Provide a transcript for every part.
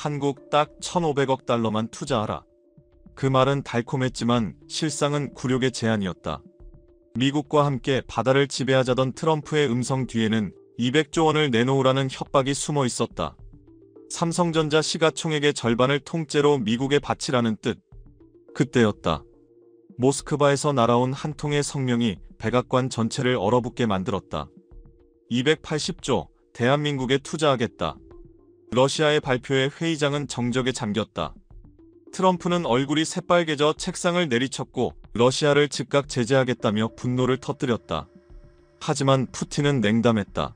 한국 딱 1,500억 달러만 투자하라. 그 말은 달콤했지만 실상은 굴욕의 제안이었다. 미국과 함께 바다를 지배하자던 트럼프의 음성 뒤에는 200조 원을 내놓으라는 협박이 숨어 있었다. 삼성전자 시가총액의 절반을 통째로 미국에 바치라는 뜻. 그때였다. 모스크바에서 날아온 한 통의 성명이 백악관 전체를 얼어붙게 만들었다. 280조, 대한민국에 투자하겠다. 러시아의 발표에 회의장은 정적에 잠겼다. 트럼프는 얼굴이 새빨개져 책상을 내리쳤고 러시아를 즉각 제재하겠다며 분노를 터뜨렸다. 하지만 푸틴은 냉담했다.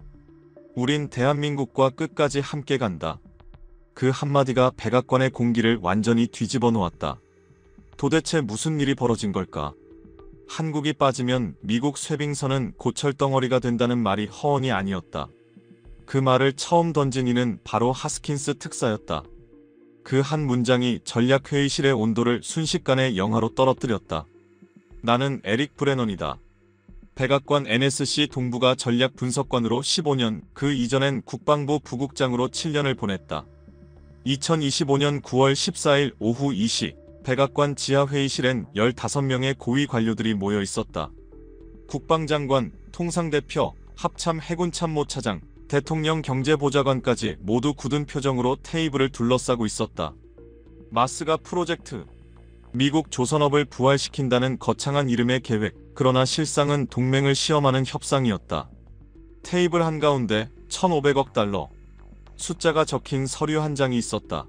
우린 대한민국과 끝까지 함께 간다. 그 한마디가 백악관의 공기를 완전히 뒤집어 놓았다. 도대체 무슨 일이 벌어진 걸까? 한국이 빠지면 미국 쇠빙선은 고철덩어리가 된다는 말이 허언이 아니었다. 그 말을 처음 던진 이는 바로 하스킨스 특사였다. 그 한 문장이 전략회의실의 온도를 순식간에 영하로 떨어뜨렸다. 나는 에릭 브레넌이다. 백악관 NSC 동부가 전략분석관으로 15년, 그 이전엔 국방부 부국장으로 7년을 보냈다. 2025년 9월 14일 오후 2시, 백악관 지하회의실엔 15명의 고위 관료들이 모여 있었다. 국방장관, 통상대표, 합참 해군참모차장, 대통령 경제보좌관까지 모두 굳은 표정으로 테이블을 둘러싸고 있었다. 마스가 프로젝트. 미국 조선업을 부활시킨다는 거창한 이름의 계획, 그러나 실상은 동맹을 시험하는 협상이었다. 테이블 한가운데 1,500억 달러. 숫자가 적힌 서류 한 장이 있었다.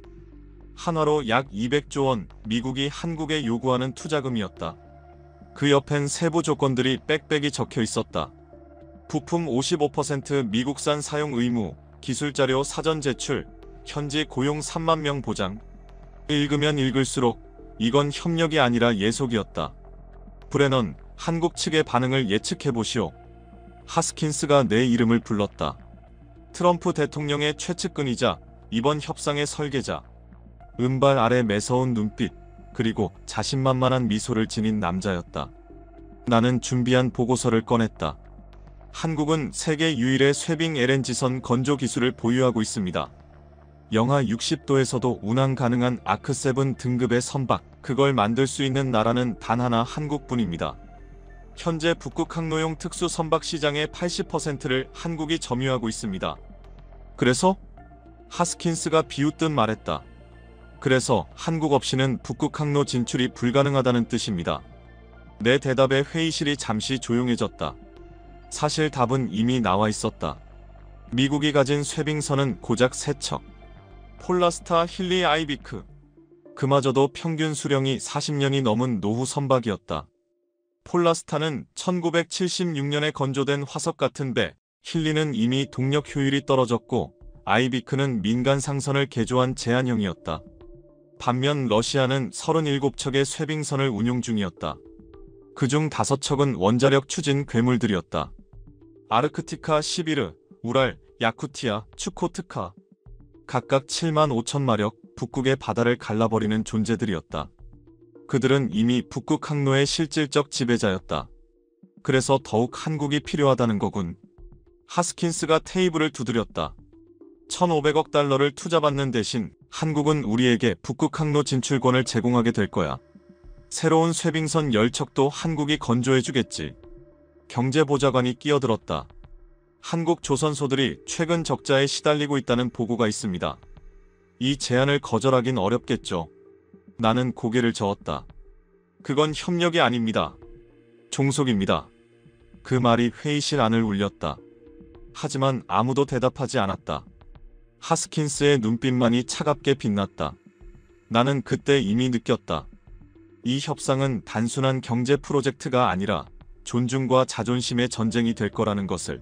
한화로 약 200조 원, 미국이 한국에 요구하는 투자금이었다. 그 옆엔 세부 조건들이 빽빽이 적혀 있었다. 부품 55% 미국산 사용 의무, 기술자료 사전 제출, 현지 고용 3만 명 보장. 읽으면 읽을수록 이건 협력이 아니라 예속이었다. 브레넌, 한국 측의 반응을 예측해보시오. 하스킨스가 내 이름을 불렀다. 트럼프 대통령의 최측근이자 이번 협상의 설계자. 은발 아래 매서운 눈빛, 그리고 자신만만한 미소를 지닌 남자였다. 나는 준비한 보고서를 꺼냈다. 한국은 세계 유일의 쇠빙 LNG선 건조 기술을 보유하고 있습니다. 영하 60도에서도 운항 가능한 아크7 등급의 선박, 그걸 만들 수 있는 나라는 단 하나 한국뿐입니다. 현재 북극 항로용 특수 선박 시장의 80%를 한국이 점유하고 있습니다. 그래서? 하스킨스가 비웃듯 말했다. 그래서 한국 없이는 북극 항로 진출이 불가능하다는 뜻입니다. 내 대답에 회의실이 잠시 조용해졌다. 사실 답은 이미 나와 있었다. 미국이 가진 쇠빙선은 고작 3척. 폴라스타, 힐리, 아이비크. 그마저도 평균 수령이 40년이 넘은 노후 선박이었다. 폴라스타는 1976년에 건조된 화석 같은 배, 힐리는 이미 동력 효율이 떨어졌고 아이비크는 민간 상선을 개조한 제한형이었다. 반면 러시아는 37척의 쇠빙선을 운용 중이었다. 그중 5척은 원자력 추진 괴물들이었다. 아르크티카 11르, 우랄, 야쿠티아, 추코트카. 각각 7만 5천 마력, 북극의 바다를 갈라버리는 존재들이었다. 그들은 이미 북극 항로의 실질적 지배자였다. 그래서 더욱 한국이 필요하다는 거군. 하스킨스가 테이블을 두드렸다. 1,500억 달러를 투자받는 대신 한국은 우리에게 북극 항로 진출권을 제공하게 될 거야. 새로운 쇠빙선 10척도 한국이 건조해주겠지. 경제보좌관이 끼어들었다. 한국 조선소들이 최근 적자에 시달리고 있다는 보고가 있습니다. 이 제안을 거절하긴 어렵겠죠. 나는 고개를 저었다. 그건 협력이 아닙니다. 종속입니다. 그 말이 회의실 안을 울렸다. 하지만 아무도 대답하지 않았다. 하스킨스의 눈빛만이 차갑게 빛났다. 나는 그때 이미 느꼈다. 이 협상은 단순한 경제 프로젝트가 아니라 존중과 자존심의 전쟁이 될 거라는 것을.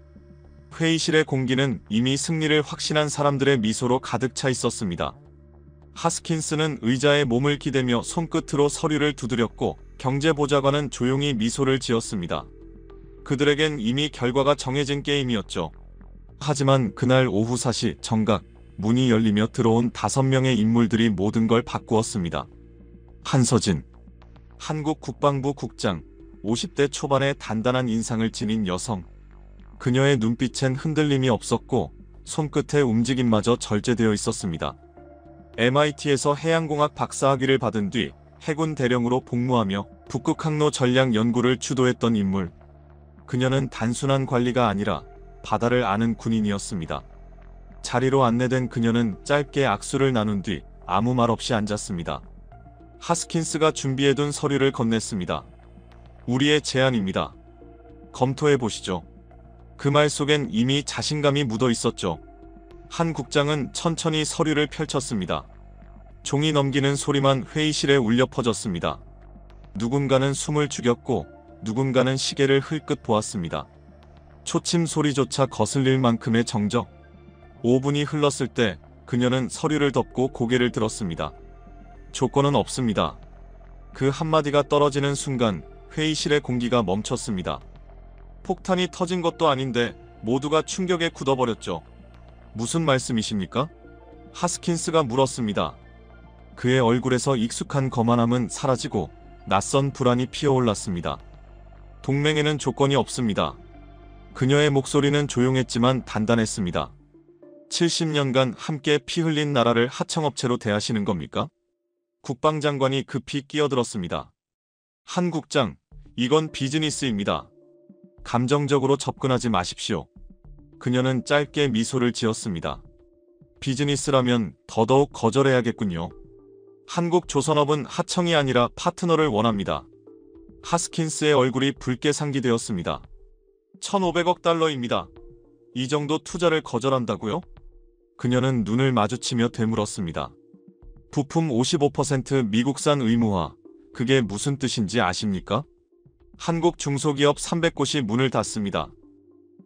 회의실의 공기는 이미 승리를 확신한 사람들의 미소로 가득 차 있었습니다. 하스킨스는 의자에 몸을 기대며 손끝으로 서류를 두드렸고 경제보좌관은 조용히 미소를 지었습니다. 그들에겐 이미 결과가 정해진 게임이었죠. 하지만 그날 오후 4시 정각, 문이 열리며 들어온 5명의 인물들이 모든 걸 바꾸었습니다. 한서진, 한국 국방부 국장, 50대 초반의 단단한 인상을 지닌 여성. 그녀의 눈빛엔 흔들림이 없었고 손끝의 움직임마저 절제되어 있었습니다. MIT에서 해양공학 박사학위를 받은 뒤 해군 대령으로 복무하며 북극 항로 전략 연구를 주도했던 인물. 그녀는 단순한 관리가 아니라 바다를 아는 군인이었습니다. 자리로 안내된 그녀는 짧게 악수를 나눈 뒤 아무 말 없이 앉았습니다. 하스킨스가 준비해둔 서류를 건넸습니다. 우리의 제안입니다. 검토해 보시죠. 그 말 속엔 이미 자신감이 묻어 있었죠. 한 국장은 천천히 서류를 펼쳤습니다. 종이 넘기는 소리만 회의실에 울려 퍼졌습니다. 누군가는 숨을 죽였고 누군가는 시계를 흘끗 보았습니다. 초침 소리조차 거슬릴 만큼의 정적. 5분이 흘렀을 때 그녀는 서류를 덮고 고개를 들었습니다. 조건은 없습니다. 그 한마디가 떨어지는 순간 회의실의 공기가 멈췄습니다. 폭탄이 터진 것도 아닌데 모두가 충격에 굳어버렸죠. 무슨 말씀이십니까? 하스킨스가 물었습니다. 그의 얼굴에서 익숙한 거만함은 사라지고 낯선 불안이 피어올랐습니다. 동맹에는 조건이 없습니다. 그녀의 목소리는 조용했지만 단단했습니다. 70년간 함께 피 흘린 나라를 하청업체로 대하시는 겁니까? 국방장관이 급히 끼어들었습니다. 한 국장, 이건 비즈니스입니다. 감정적으로 접근하지 마십시오. 그녀는 짧게 미소를 지었습니다. 비즈니스라면 더더욱 거절해야겠군요. 한국조선업은 하청이 아니라 파트너를 원합니다. 하스킨스의 얼굴이 붉게 상기되었습니다. 1,500억 달러입니다. 이 정도 투자를 거절한다고요? 그녀는 눈을 마주치며 되물었습니다. 부품 55% 미국산 의무화, 그게 무슨 뜻인지 아십니까? 한국 중소기업 300곳이 문을 닫습니다.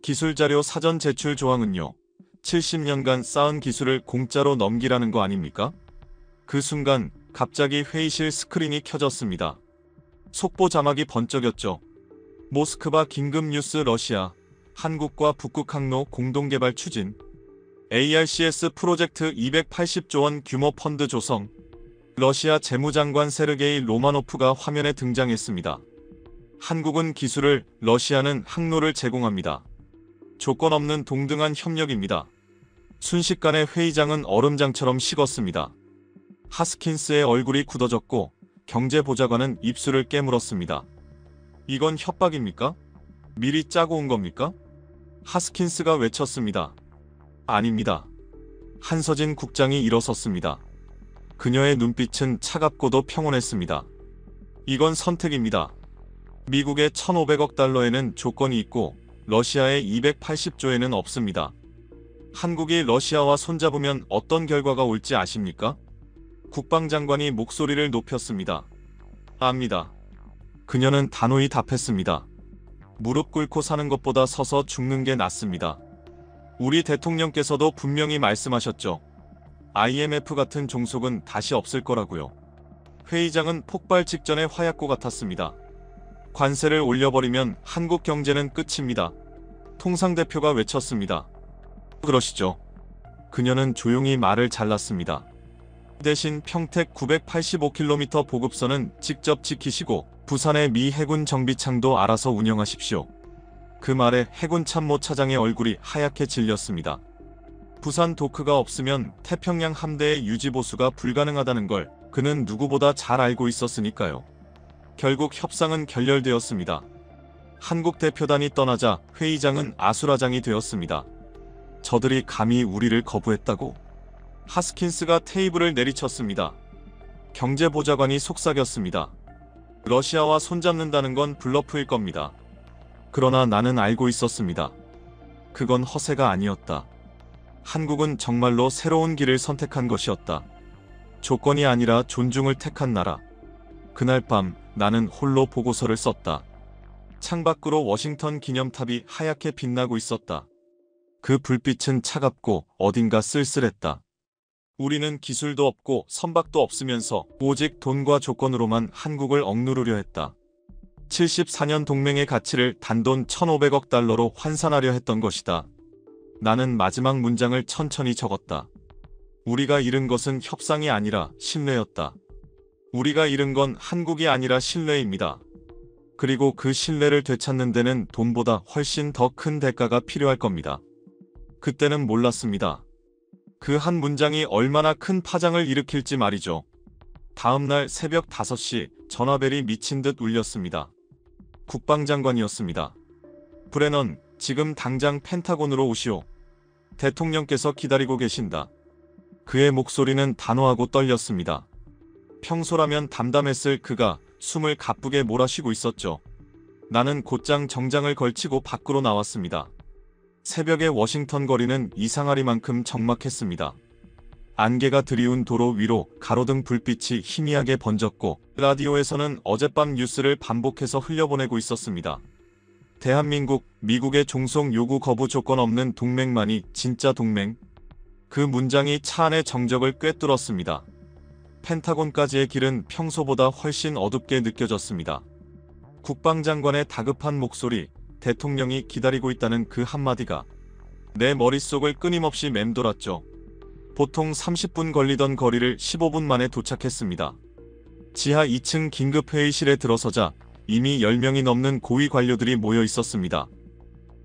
기술자료 사전 제출 조항은요. 70년간 쌓은 기술을 공짜로 넘기라는 거 아닙니까? 그 순간 갑자기 회의실 스크린이 켜졌습니다. 속보 자막이 번쩍였죠. 모스크바 긴급뉴스 러시아, 한국과 북극 항로 공동개발 추진, ARCS 프로젝트 280조 원 규모 펀드 조성. 러시아 재무장관 세르게이 로마노프가 화면에 등장했습니다. 한국은 기술을, 러시아는 항로를 제공합니다. 조건 없는 동등한 협력입니다. 순식간에 회의장은 얼음장처럼 식었습니다. 하스킨스의 얼굴이 굳어졌고 경제보좌관은 입술을 깨물었습니다. 이건 협박입니까? 미리 짜고 온 겁니까? 하스킨스가 외쳤습니다. 아닙니다. 한서진 국장이 일어섰습니다. 그녀의 눈빛은 차갑고도 평온했습니다. 이건 선택입니다. 미국의 1,500억 달러에는 조건이 있고 러시아의 280조에는 없습니다. 한국이 러시아와 손잡으면 어떤 결과가 올지 아십니까? 국방장관이 목소리를 높였습니다. 압니다. 그녀는 단호히 답했습니다. 무릎 꿇고 사는 것보다 서서 죽는 게 낫습니다. 우리 대통령께서도 분명히 말씀하셨죠. IMF 같은 종속은 다시 없을 거라고요. 회의장은 폭발 직전의 화약고 같았습니다. 관세를 올려버리면 한국 경제는 끝입니다. 통상대표가 외쳤습니다. 그러시죠. 그녀는 조용히 말을 잘랐습니다. 대신 평택 985km 보급선은 직접 지키시고 부산의 미 해군 정비창도 알아서 운영하십시오. 그 말에 해군 참모 차장의 얼굴이 하얗게 질렸습니다. 부산 도크가 없으면 태평양 함대의 유지보수가 불가능하다는 걸 그는 누구보다 잘 알고 있었으니까요. 결국 협상은 결렬되었습니다. 한국 대표단이 떠나자 회의장은 아수라장이 되었습니다. 저들이 감히 우리를 거부했다고? 하스킨스가 테이블을 내리쳤습니다. 경제보좌관이 속삭였습니다. 러시아와 손잡는다는 건 블러프일 겁니다. 그러나 나는 알고 있었습니다. 그건 허세가 아니었다. 한국은 정말로 새로운 길을 선택한 것이었다. 조건이 아니라 존중을 택한 나라. 그날 밤 나는 홀로 보고서를 썼다. 창밖으로 워싱턴 기념탑이 하얗게 빛나고 있었다. 그 불빛은 차갑고 어딘가 쓸쓸했다. 우리는 기술도 없고 선박도 없으면서 오직 돈과 조건으로만 한국을 억누르려 했다. 74년 동맹의 가치를 단돈 1,500억 달러로 환산하려 했던 것이다. 나는 마지막 문장을 천천히 적었다. 우리가 잃은 것은 협상이 아니라 신뢰였다. 우리가 잃은 건 한국이 아니라 신뢰입니다. 그리고 그 신뢰를 되찾는 데는 돈보다 훨씬 더 큰 대가가 필요할 겁니다. 그때는 몰랐습니다. 그 한 문장이 얼마나 큰 파장을 일으킬지 말이죠. 다음날 새벽 5시 전화벨이 미친 듯 울렸습니다. 국방장관이었습니다. 브레넌, 지금 당장 펜타곤으로 오시오. 대통령께서 기다리고 계신다. 그의 목소리는 단호하고 떨렸습니다. 평소라면 담담했을 그가 숨을 가쁘게 몰아쉬고 있었죠. 나는 곧장 정장을 걸치고 밖으로 나왔습니다. 새벽의 워싱턴 거리는 이상하리만큼 적막했습니다. 안개가 드리운 도로 위로 가로등 불빛이 희미하게 번졌고 라디오에서는 어젯밤 뉴스를 반복해서 흘려보내고 있었습니다. 대한민국, 미국의 종속 요구 거부 조건 없는 동맹만이 진짜 동맹. 그 문장이 차 안의 정적을 꿰뚫었습니다. 펜타곤까지의 길은 평소보다 훨씬 어둡게 느껴졌습니다. 국방장관의 다급한 목소리, 대통령이 기다리고 있다는 그 한마디가 내 머릿속을 끊임없이 맴돌았죠. 보통 30분 걸리던 거리를 15분 만에 도착했습니다. 지하 2층 긴급회의실에 들어서자 이미 10명이 넘는 고위 관료들이 모여 있었습니다.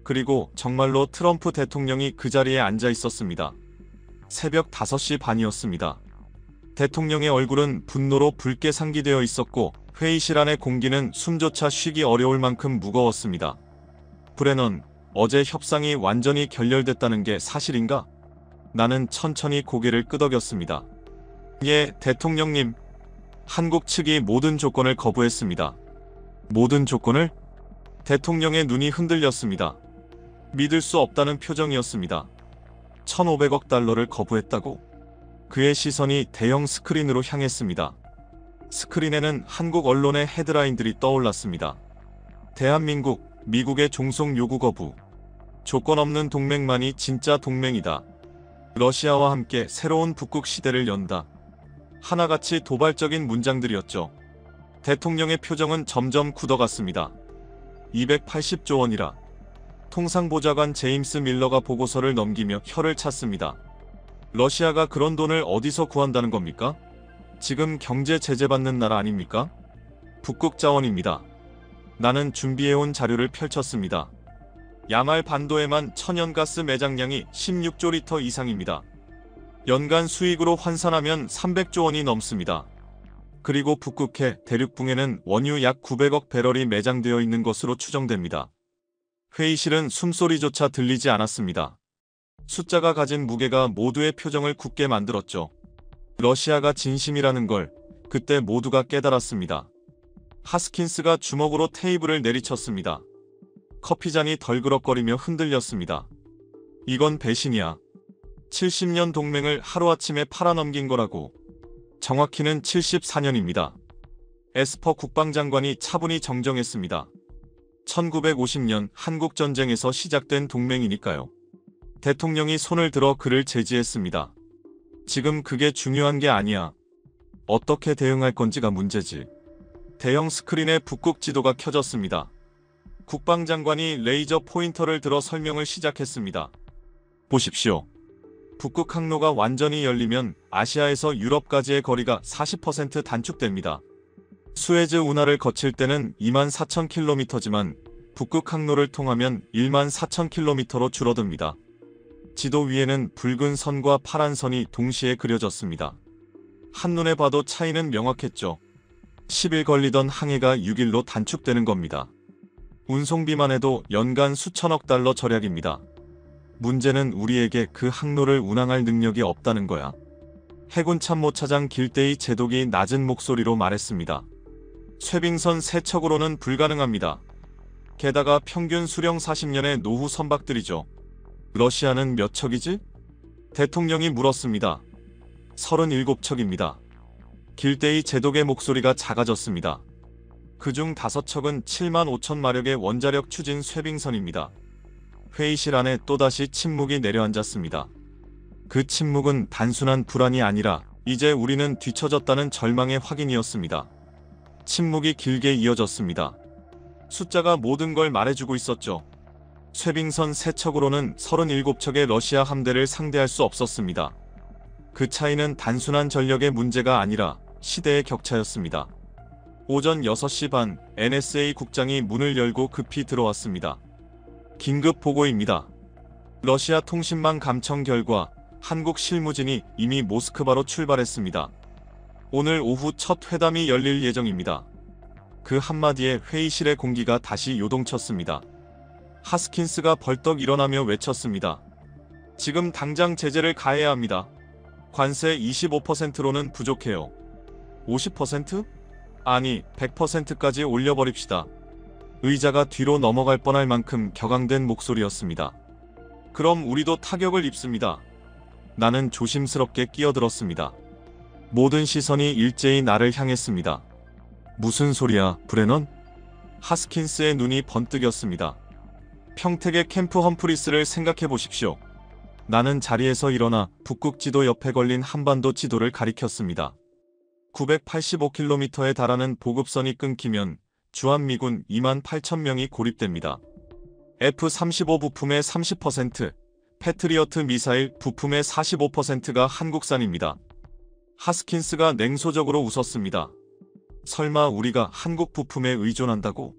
그리고 정말로 트럼프 대통령이 그 자리에 앉아 있었습니다. 새벽 5시 반이었습니다. 대통령의 얼굴은 분노로 붉게 상기되어 있었고 회의실 안의 공기는 숨조차 쉬기 어려울 만큼 무거웠습니다. 브레넌, 어제 협상이 완전히 결렬됐다는 게 사실인가? 나는 천천히 고개를 끄덕였습니다. 예, 대통령님. 한국 측이 모든 조건을 거부했습니다. 모든 조건을? 대통령의 눈이 흔들렸습니다. 믿을 수 없다는 표정이었습니다. 1,500억 달러를 거부했다고? 그의 시선이 대형 스크린으로 향했습니다. 스크린에는 한국 언론의 헤드라인들이 떠올랐습니다. 대한민국, 미국의 종속 요구 거부. 조건 없는 동맹만이 진짜 동맹이다. 러시아와 함께 새로운 북극 시대를 연다. 하나같이 도발적인 문장들이었죠. 대통령의 표정은 점점 굳어갔습니다. 280조 원이라. 통상보좌관 제임스 밀러가 보고서를 넘기며 혀를 찼습니다. 러시아가 그런 돈을 어디서 구한다는 겁니까? 지금 경제 제재받는 나라 아닙니까? 북극 자원입니다. 나는 준비해온 자료를 펼쳤습니다. 야말 반도에만 천연가스 매장량이 16조 리터 이상입니다. 연간 수익으로 환산하면 300조 원이 넘습니다. 그리고 북극해 대륙붕에는 원유 약 900억 배럴이 매장되어 있는 것으로 추정됩니다. 회의실은 숨소리조차 들리지 않았습니다. 숫자가 가진 무게가 모두의 표정을 굳게 만들었죠. 러시아가 진심이라는 걸 그때 모두가 깨달았습니다. 하스킨스가 주먹으로 테이블을 내리쳤습니다. 커피잔이 덜그럭거리며 흔들렸습니다. 이건 배신이야. 70년 동맹을 하루아침에 팔아넘긴 거라고. 정확히는 74년입니다. 에스퍼 국방장관이 차분히 정정했습니다. 1950년 한국전쟁에서 시작된 동맹이니까요. 대통령이 손을 들어 그를 제지했습니다. 지금 그게 중요한 게 아니야. 어떻게 대응할 건지가 문제지. 대형 스크린에 북극 지도가 켜졌습니다. 국방장관이 레이저 포인터를 들어 설명을 시작했습니다. 보십시오. 북극 항로가 완전히 열리면 아시아에서 유럽까지의 거리가 40% 단축됩니다. 수에즈 운하를 거칠 때는 24,000km지만 북극 항로를 통하면 14,000km로 줄어듭니다. 지도 위에는 붉은 선과 파란 선이 동시에 그려졌습니다. 한눈에 봐도 차이는 명확했죠. 10일 걸리던 항해가 6일로 단축되는 겁니다. 운송비만 해도 연간 수천억 달러 절약입니다. 문제는 우리에게 그 항로를 운항할 능력이 없다는 거야. 해군 참모차장 길대의 제독이 낮은 목소리로 말했습니다. 쇠빙선 3척으로는 불가능합니다. 게다가 평균 수령 40년의 노후 선박들이죠. 러시아는 몇 척이지? 대통령이 물었습니다. 37척입니다. 길대의 제독의 목소리가 작아졌습니다. 그중 5척은 7만 5천 마력의 원자력 추진 쇠빙선입니다. 회의실 안에 또다시 침묵이 내려앉았습니다. 그 침묵은 단순한 불안이 아니라 이제 우리는 뒤처졌다는 절망의 확인이었습니다. 침묵이 길게 이어졌습니다. 숫자가 모든 걸 말해주고 있었죠. 쇠빙선 3척으로는 37척의 러시아 함대를 상대할 수 없었습니다. 그 차이는 단순한 전력의 문제가 아니라 시대의 격차였습니다. 오전 6시 반 NSA 국장이 문을 열고 급히 들어왔습니다. 긴급 보고입니다. 러시아 통신망 감청 결과 한국 실무진이 이미 모스크바로 출발했습니다. 오늘 오후 첫 회담이 열릴 예정입니다. 그 한마디에 회의실의 공기가 다시 요동쳤습니다. 하스킨스가 벌떡 일어나며 외쳤습니다. 지금 당장 제재를 가해야 합니다. 관세 25%로는 부족해요. 50%? 아니, 100%까지 올려버립시다. 의자가 뒤로 넘어갈 뻔할 만큼 격앙된 목소리였습니다. 그럼 우리도 타격을 입습니다. 나는 조심스럽게 끼어들었습니다. 모든 시선이 일제히 나를 향했습니다. 무슨 소리야, 브레넌? 하스킨스의 눈이 번뜩였습니다. 평택의 캠프 험프리스를 생각해 보십시오. 나는 자리에서 일어나 북극 지도 옆에 걸린 한반도 지도를 가리켰습니다. 985km에 달하는 보급선이 끊기면 주한미군 28,000명이 고립됩니다. F-35 부품의 30%, 패트리어트 미사일 부품의 45%가 한국산입니다. 하스킨스가 냉소적으로 웃었습니다. 설마 우리가 한국 부품에 의존한다고?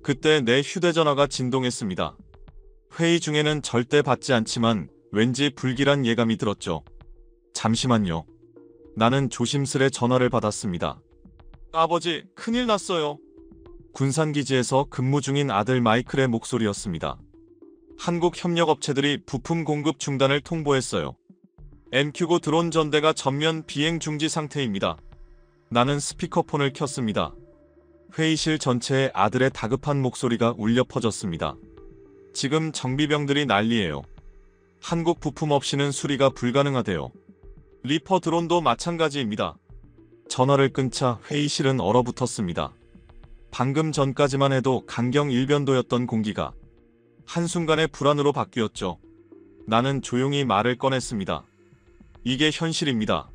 그때 내 휴대전화가 진동했습니다. 회의 중에는 절대 받지 않지만 왠지 불길한 예감이 들었죠. 잠시만요. 나는 조심스레 전화를 받았습니다. 아버지, 큰일 났어요. 군산기지에서 근무 중인 아들 마이클의 목소리였습니다. 한국 협력업체들이 부품 공급 중단을 통보했어요. MQ-9 드론 전대가 전면 비행 중지 상태입니다. 나는 스피커폰을 켰습니다. 회의실 전체에 아들의 다급한 목소리가 울려 퍼졌습니다. 지금 정비병들이 난리예요. 한국 부품 없이는 수리가 불가능하대요. 리퍼 드론도 마찬가지입니다. 전화를 끊자 회의실은 얼어붙었습니다. 방금 전까지만 해도 강경일변도였던 공기가 한순간에 불안으로 바뀌었죠. 나는 조용히 말을 꺼냈습니다. 이게 현실입니다.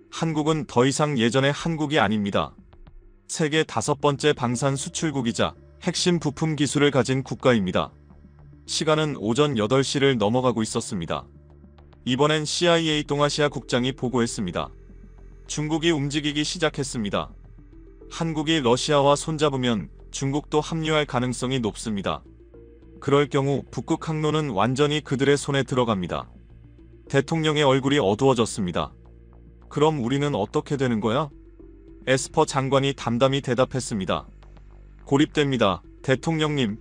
한국은 더 이상 예전의 한국이 아닙니다. 세계 5번째 방산 수출국이자 핵심 부품 기술을 가진 국가입니다. 시간은 오전 8시를 넘어가고 있었습니다. 이번엔 CIA 동아시아 국장이 보고했습니다. 중국이 움직이기 시작했습니다. 한국이 러시아와 손잡으면 중국도 합류할 가능성이 높습니다. 그럴 경우 북극 항로는 완전히 그들의 손에 들어갑니다. 대통령의 얼굴이 어두워졌습니다. 그럼 우리는 어떻게 되는 거야? 에스퍼 장관이 담담히 대답했습니다. 고립됩니다, 대통령님.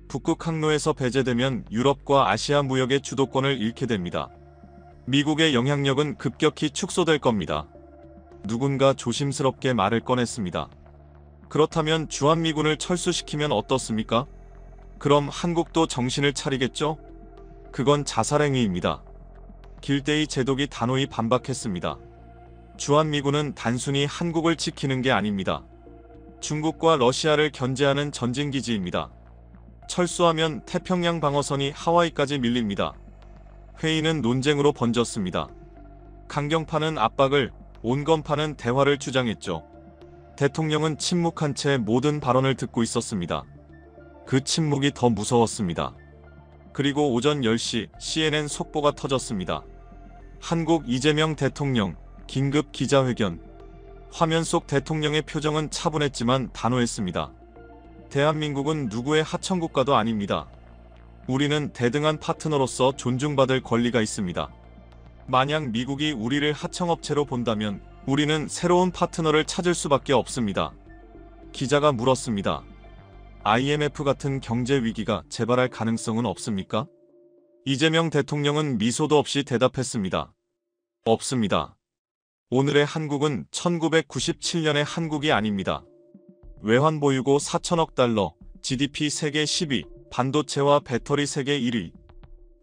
북극 항로에서 배제되면 유럽과 아시아 무역의 주도권을 잃게 됩니다. 미국의 영향력은 급격히 축소될 겁니다. 누군가 조심스럽게 말을 꺼냈습니다. 그렇다면 주한미군을 철수시키면 어떻습니까? 그럼 한국도 정신을 차리겠죠? 그건 자살행위입니다. 길대의 제독이 단호히 반박했습니다. 주한미군은 단순히 한국을 지키는 게 아닙니다. 중국과 러시아를 견제하는 전진기지입니다. 철수하면 태평양 방어선이 하와이까지 밀립니다. 회의는 논쟁으로 번졌습니다. 강경파는 압박을, 온건파는 대화를 주장했죠. 대통령은 침묵한 채 모든 발언을 듣고 있었습니다. 그 침묵이 더 무서웠습니다. 그리고 오전 10시 CNN 속보가 터졌습니다. 한국 이재명 대통령 긴급 기자회견. 화면 속 대통령의 표정은 차분했지만 단호했습니다. 대한민국은 누구의 하청국가도 아닙니다. 우리는 대등한 파트너로서 존중받을 권리가 있습니다. 만약 미국이 우리를 하청업체로 본다면 우리는 새로운 파트너를 찾을 수밖에 없습니다. 기자가 물었습니다. IMF 같은 경제 위기가 재발할 가능성은 없습니까? 이재명 대통령은 미소도 없이 대답했습니다. 없습니다. 오늘의 한국은 1997년의 한국이 아닙니다. 외환 보유고 4천억 달러, GDP 세계 10위, 반도체와 배터리 세계 1위.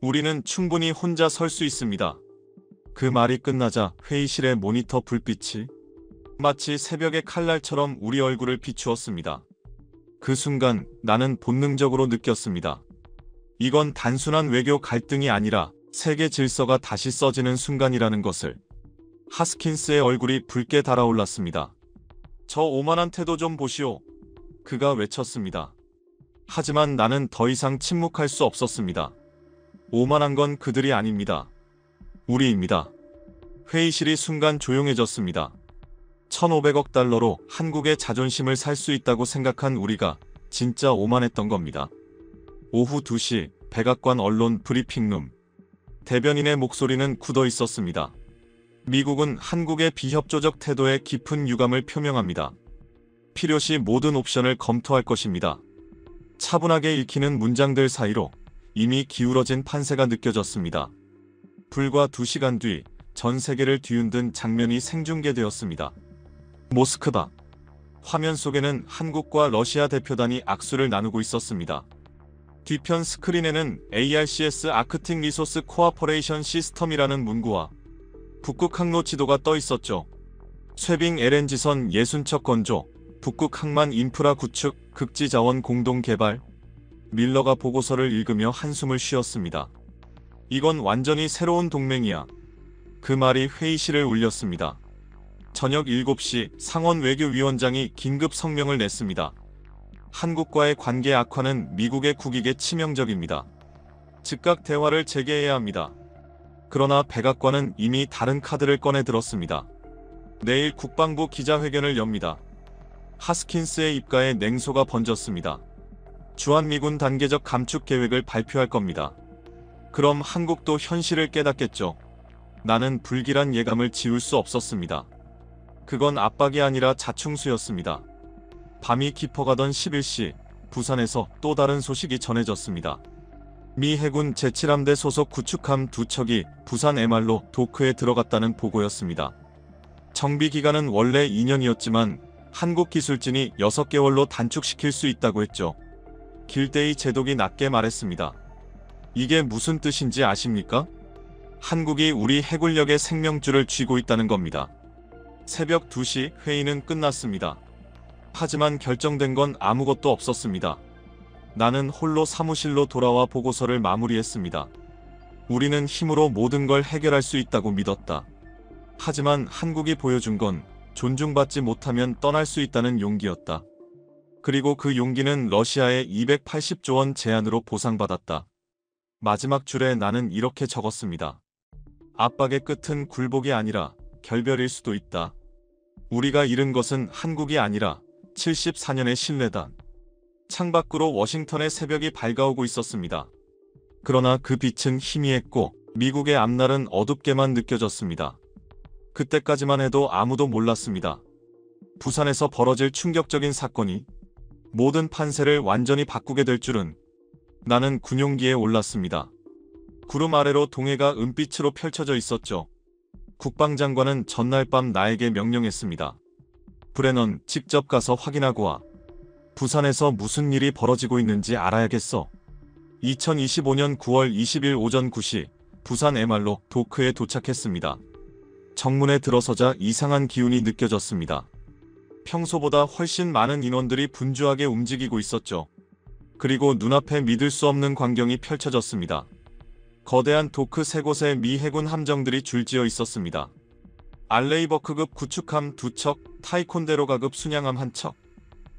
우리는 충분히 혼자 설 수 있습니다. 그 말이 끝나자 회의실의 모니터 불빛이 마치 새벽의 칼날처럼 우리 얼굴을 비추었습니다. 그 순간 나는 본능적으로 느꼈습니다. 이건 단순한 외교 갈등이 아니라 세계 질서가 다시 써지는 순간이라는 것을. 하스킨스의 얼굴이 붉게 달아올랐습니다. 저 오만한 태도 좀 보시오. 그가 외쳤습니다. 하지만 나는 더 이상 침묵할 수 없었습니다. 오만한 건 그들이 아닙니다. 우리입니다. 회의실이 순간 조용해졌습니다. 1,500억 달러로 한국의 자존심을 살 수 있다고 생각한 우리가 진짜 오만했던 겁니다. 오후 2시 백악관 언론 브리핑룸. 대변인의 목소리는 굳어 있었습니다. 미국은 한국의 비협조적 태도에 깊은 유감을 표명합니다. 필요시 모든 옵션을 검토할 것입니다. 차분하게 읽히는 문장들 사이로 이미 기울어진 판세가 느껴졌습니다. 불과 2시간 뒤 전 세계를 뒤흔든 장면이 생중계되었습니다. 모스크바. 화면 속에는 한국과 러시아 대표단이 악수를 나누고 있었습니다. 뒤편 스크린에는 ARCS 아크틱 리소스 코아퍼레이션 시스템이라는 문구와 북극 항로 지도가 떠 있었죠. 쇠빙 LNG선 60척 건조, 북극 항만 인프라 구축, 극지 자원 공동 개발. 밀러가 보고서를 읽으며 한숨을 쉬었습니다. 이건 완전히 새로운 동맹이야. 그 말이 회의실을 울렸습니다. 저녁 7시 상원 외교위원장이 긴급 성명을 냈습니다. 한국과의 관계 악화는 미국의 국익에 치명적입니다. 즉각 대화를 재개해야 합니다. 그러나 백악관은 이미 다른 카드를 꺼내 들었습니다. 내일 국방부 기자회견을 엽니다. 하스킨스의 입가에 냉소가 번졌습니다. 주한미군 단계적 감축 계획을 발표할 겁니다. 그럼 한국도 현실을 깨닫겠죠. 나는 불길한 예감을 지울 수 없었습니다. 그건 압박이 아니라 자충수였습니다. 밤이 깊어가던 11시, 부산에서 또 다른 소식이 전해졌습니다. 미 해군 제7함대 소속 구축함 2척이 부산 MR로 도크에 들어갔다는 보고였습니다. 정비 기간은 원래 2년이었지만 한국 기술진이 6개월로 단축시킬 수 있다고 했죠. 길대의 제독이 낮게 말했습니다. 이게 무슨 뜻인지 아십니까? 한국이 우리 해군력의 생명줄을 쥐고 있다는 겁니다. 새벽 2시 회의는 끝났습니다. 하지만 결정된 건 아무것도 없었습니다. 나는 홀로 사무실로 돌아와 보고서를 마무리했습니다. 우리는 힘으로 모든 걸 해결할 수 있다고 믿었다. 하지만 한국이 보여준 건 존중받지 못하면 떠날 수 있다는 용기였다. 그리고 그 용기는 러시아의 280조 원 제안으로 보상받았다. 마지막 줄에 나는 이렇게 적었습니다. 압박의 끝은 굴복이 아니라 결별일 수도 있다. 우리가 잃은 것은 한국이 아니라 74년의 신뢰다. 창밖으로 워싱턴의 새벽이 밝아오고 있었습니다. 그러나 그 빛은 희미했고 미국의 앞날은 어둡게만 느껴졌습니다. 그때까지만 해도 아무도 몰랐습니다. 부산에서 벌어질 충격적인 사건이 모든 판세를 완전히 바꾸게 될 줄은. 나는 군용기에 올랐습니다. 구름 아래로 동해가 은빛으로 펼쳐져 있었죠. 국방장관은 전날 밤 나에게 명령했습니다. 브레넌, 직접 가서 확인하고 와. 부산에서 무슨 일이 벌어지고 있는지 알아야겠어. 2025년 9월 20일 오전 9시 부산 MR로 도크에 도착했습니다. 정문에 들어서자 이상한 기운이 느껴졌습니다. 평소보다 훨씬 많은 인원들이 분주하게 움직이고 있었죠. 그리고 눈앞에 믿을 수 없는 광경이 펼쳐졌습니다. 거대한 도크 3곳에 미 해군 함정들이 줄지어 있었습니다. 알레이버크급 구축함 2척, 타이콘데로가급 순양함 1척.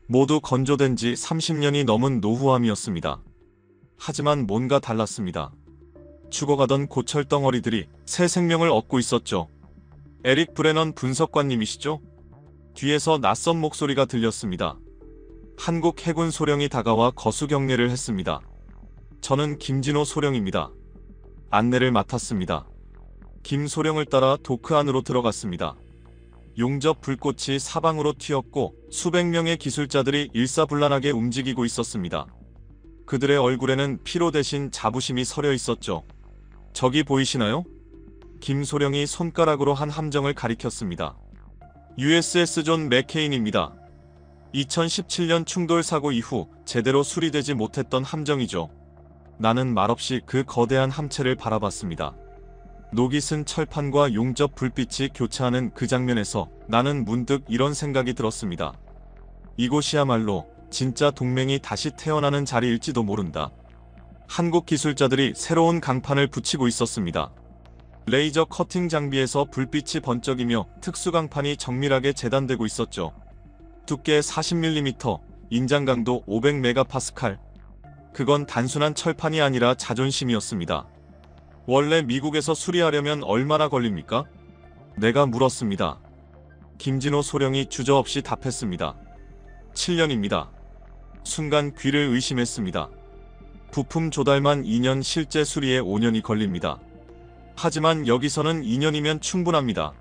모두 건조된 지 30년이 넘은 노후함이었습니다. 하지만 뭔가 달랐습니다. 죽어가던 고철 덩어리들이 새 생명을 얻고 있었죠. 에릭 브레넌 분석관님이시죠? 뒤에서 낯선 목소리가 들렸습니다. 한국 해군 소령이 다가와 거수 경례를 했습니다. 저는 김진호 소령입니다. 안내를 맡았습니다. 김 소령을 따라 도크 안으로 들어갔습니다. 용접 불꽃이 사방으로 튀었고 수백 명의 기술자들이 일사불란하게 움직이고 있었습니다. 그들의 얼굴에는 피로 대신 자부심이 서려 있었죠. 저기 보이시나요? 김 소령이 손가락으로 한 함정을 가리켰습니다. USS 존 맥케인입니다. 2017년 충돌 사고 이후 제대로 수리되지 못했던 함정이죠. 나는 말없이 그 거대한 함체를 바라봤습니다. 녹이 쓴 철판과 용접 불빛이 교차하는 그 장면에서 나는 문득 이런 생각이 들었습니다. 이곳이야말로 진짜 동맹이 다시 태어나는 자리일지도 모른다. 한국 기술자들이 새로운 강판을 붙이고 있었습니다. 레이저 커팅 장비에서 불빛이 번쩍이며 특수강판이 정밀하게 재단되고 있었죠. 두께 40mm, 인장 강도 500메가파스칼. 그건 단순한 철판이 아니라 자존심이었습니다. 원래 미국에서 수리하려면 얼마나 걸립니까? 내가 물었습니다. 김진호 소령이 주저없이 답했습니다. 7년입니다. 순간 귀를 의심했습니다. 부품 조달만 2년, 실제 수리에 5년이 걸립니다. 하지만 여기서는 2년이면 충분합니다.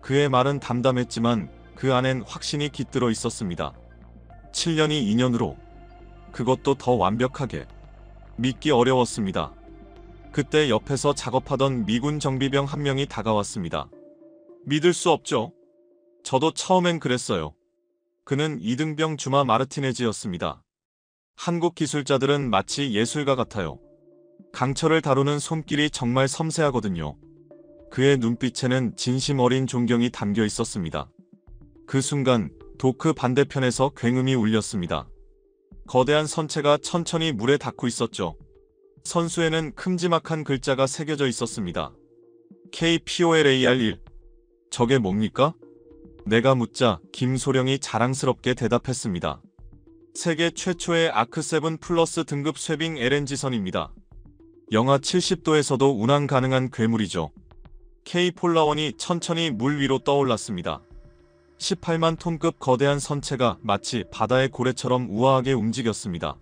그의 말은 담담했지만 그 안엔 확신이 깃들어 있었습니다. 7년이 2년으로. 그것도 더 완벽하게. 믿기 어려웠습니다. 그때 옆에서 작업하던 미군 정비병 한 명이 다가왔습니다. 믿을 수 없죠? 저도 처음엔 그랬어요. 그는 이등병 주마 마르티네즈였습니다. 한국 기술자들은 마치 예술가 같아요. 강철을 다루는 손길이 정말 섬세하거든요. 그의 눈빛에는 진심 어린 존경이 담겨 있었습니다. 그 순간 도크 반대편에서 굉음이 울렸습니다. 거대한 선체가 천천히 물에 닿고 있었죠. 선수에는 큼지막한 글자가 새겨져 있었습니다. KPOLAR1. 저게 뭡니까? 내가 묻자 김소령이 자랑스럽게 대답했습니다. 세계 최초의 아크7 플러스 등급 쇠빙 LNG선입니다. 영하 70도에서도 운항 가능한 괴물이죠. K폴라원이 천천히 물 위로 떠올랐습니다. 18만 톤급 거대한 선체가 마치 바다의 고래처럼 우아하게 움직였습니다.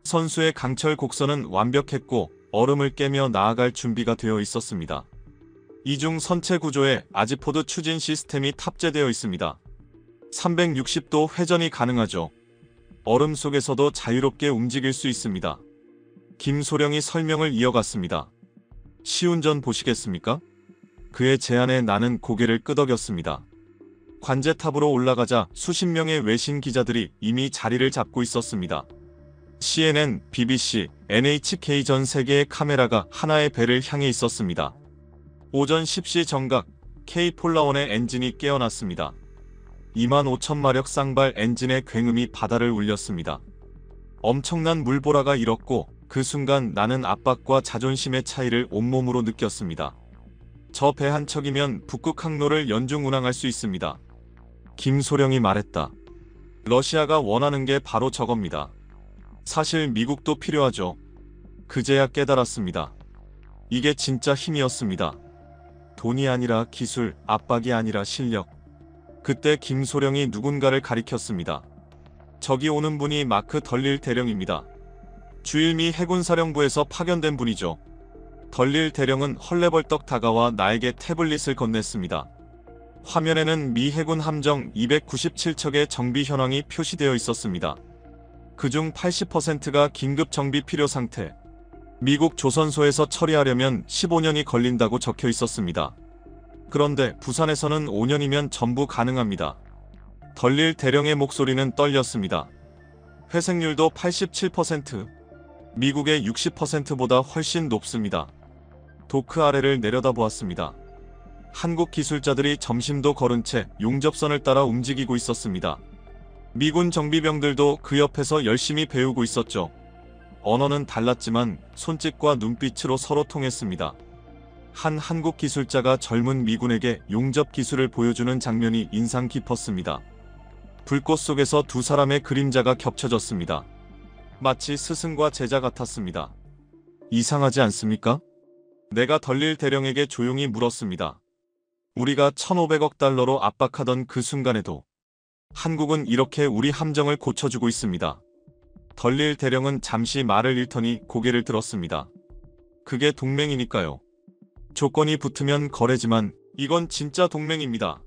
선수의 강철 곡선은 완벽했고 얼음을 깨며 나아갈 준비가 되어 있었습니다. 이중 선체 구조에 아지포드 추진 시스템이 탑재되어 있습니다. 360도 회전이 가능하죠. 얼음 속에서도 자유롭게 움직일 수 있습니다. 김소령이 설명을 이어갔습니다. 시운전 보시겠습니까? 그의 제안에 나는 고개를 끄덕였습니다. 관제탑으로 올라가자 수십 명의 외신 기자들이 이미 자리를 잡고 있었습니다. CNN, BBC, NHK 전 세계의 카메라가 하나의 배를 향해 있었습니다. 오전 10시 정각, K폴라원의 엔진이 깨어났습니다. 25,000마력 쌍발 엔진의 굉음이 바다를 울렸습니다. 엄청난 물보라가 일었고 그 순간 나는 압박과 자존심의 차이를 온몸으로 느꼈습니다. 저 배 한 척이면 북극 항로를 연중 운항할 수 있습니다. 김소령이 말했다. 러시아가 원하는 게 바로 저겁니다. 사실 미국도 필요하죠. 그제야 깨달았습니다. 이게 진짜 힘이었습니다. 돈이 아니라 기술, 압박이 아니라 실력. 그때 김소령이 누군가를 가리켰습니다. 저기 오는 분이 마크 덜릴 대령입니다. 주일미 해군사령부에서 파견된 분이죠. 덜릴 대령은 헐레벌떡 다가와 나에게 태블릿을 건넸습니다. 화면에는 미 해군 함정 297척의 정비 현황이 표시되어 있었습니다. 그중 80%가 긴급 정비 필요 상태. 미국 조선소에서 처리하려면 15년이 걸린다고 적혀 있었습니다. 그런데 부산에서는 5년이면 전부 가능합니다. 덜릴 대령의 목소리는 떨렸습니다. 회생률도 87%, 미국의 60%보다 훨씬 높습니다. 도크 아래를 내려다보았습니다. 한국 기술자들이 점심도 거른 채 용접선을 따라 움직이고 있었습니다. 미군 정비병들도 그 옆에서 열심히 배우고 있었죠. 언어는 달랐지만 손짓과 눈빛으로 서로 통했습니다. 한 한국 기술자가 젊은 미군에게 용접 기술을 보여주는 장면이 인상 깊었습니다. 불꽃 속에서 두 사람의 그림자가 겹쳐졌습니다. 마치 스승과 제자 같았습니다. 이상하지 않습니까? 내가 덜릴 대령에게 조용히 물었습니다. 우리가 1,500억 달러로 압박하던 그 순간에도 한국은 이렇게 우리 함정을 고쳐주고 있습니다. 덜릴 대령은 잠시 말을 잃더니 고개를 들었습니다. 그게 동맹이니까요. 조건이 붙으면 거래지만 이건 진짜 동맹입니다.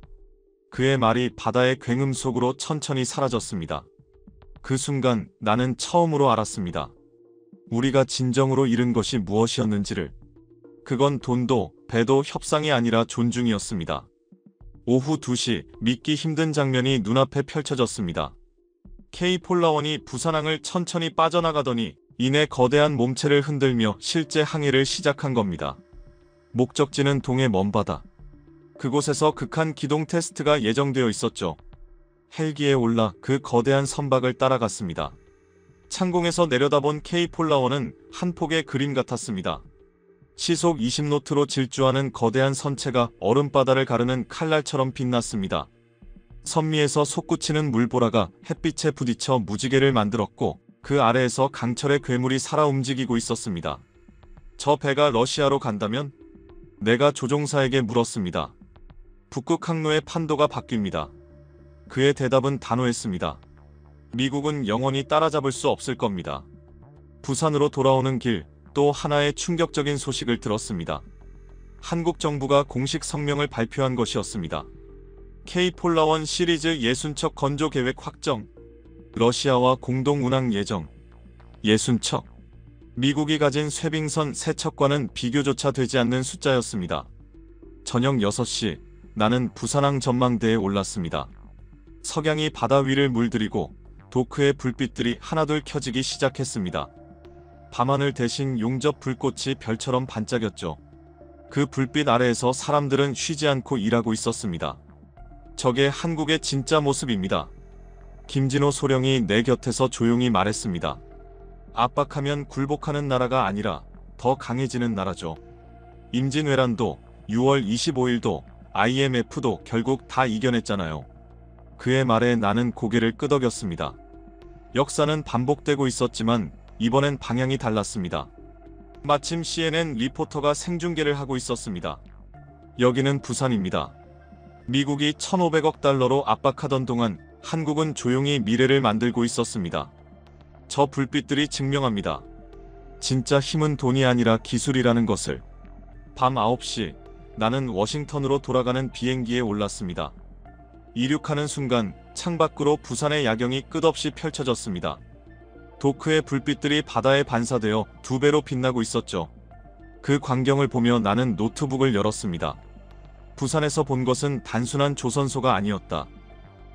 그의 말이 바다의 굉음 속으로 천천히 사라졌습니다. 그 순간 나는 처음으로 알았습니다. 우리가 진정으로 잃은 것이 무엇이었는지를. 그건 돈도 배도 협상이 아니라 존중이었습니다. 오후 2시 믿기 힘든 장면이 눈앞에 펼쳐졌습니다. K폴라원이 부산항을 천천히 빠져나가더니 이내 거대한 몸체를 흔들며 실제 항해를 시작한 겁니다. 목적지는 동해 먼바다. 그곳에서 극한 기동 테스트가 예정되어 있었죠. 헬기에 올라 그 거대한 선박을 따라갔습니다. 창공에서 내려다본 K폴라원은 한 폭의 그림 같았습니다. 시속 20노트로 질주하는 거대한 선체가 얼음바다를 가르는 칼날처럼 빛났습니다. 선미에서 솟구치는 물보라가 햇빛에 부딪혀 무지개를 만들었고 그 아래에서 강철의 괴물이 살아 움직이고 있었습니다. 저 배가 러시아로 간다면? 내가 조종사에게 물었습니다. 북극 항로의 판도가 바뀝니다. 그의 대답은 단호했습니다. 미국은 영원히 따라잡을 수 없을 겁니다. 부산으로 돌아오는 길, 또 하나의 충격적인 소식을 들었습니다. 한국 정부가 공식 성명을 발표한 것이었습니다. K-폴라원 시리즈 60척 건조 계획 확정, 러시아와 공동 운항 예정, 60척. 미국이 가진 쇠빙선 3척과는 비교조차 되지 않는 숫자였습니다. 저녁 6시, 나는 부산항 전망대에 올랐습니다. 석양이 바다 위를 물들이고 도크의 불빛들이 하나둘 켜지기 시작했습니다. 밤하늘 대신 용접 불꽃이 별처럼 반짝였죠. 그 불빛 아래에서 사람들은 쉬지 않고 일하고 있었습니다. 저게 한국의 진짜 모습입니다. 김진호 소령이 내 곁에서 조용히 말했습니다. 압박하면 굴복하는 나라가 아니라 더 강해지는 나라죠. 임진왜란도 6월 25일도 IMF도 결국 다 이겨냈잖아요. 그의 말에 나는 고개를 끄덕였습니다. 역사는 반복되고 있었지만 이번엔 방향이 달랐습니다. 마침 CNN 리포터가 생중계를 하고 있었습니다. 여기는 부산입니다. 미국이 1,500억 달러로 압박하던 동안 한국은 조용히 미래를 만들고 있었습니다. 저 불빛들이 증명합니다. 진짜 힘은 돈이 아니라 기술이라는 것을. 밤 9시, 나는 워싱턴으로 돌아가는 비행기에 올랐습니다. 이륙하는 순간 창밖으로 부산의 야경이 끝없이 펼쳐졌습니다. 도크의 불빛들이 바다에 반사되어 2배로 빛나고 있었죠. 그 광경을 보며 나는 노트북을 열었습니다. 부산에서 본 것은 단순한 조선소가 아니었다.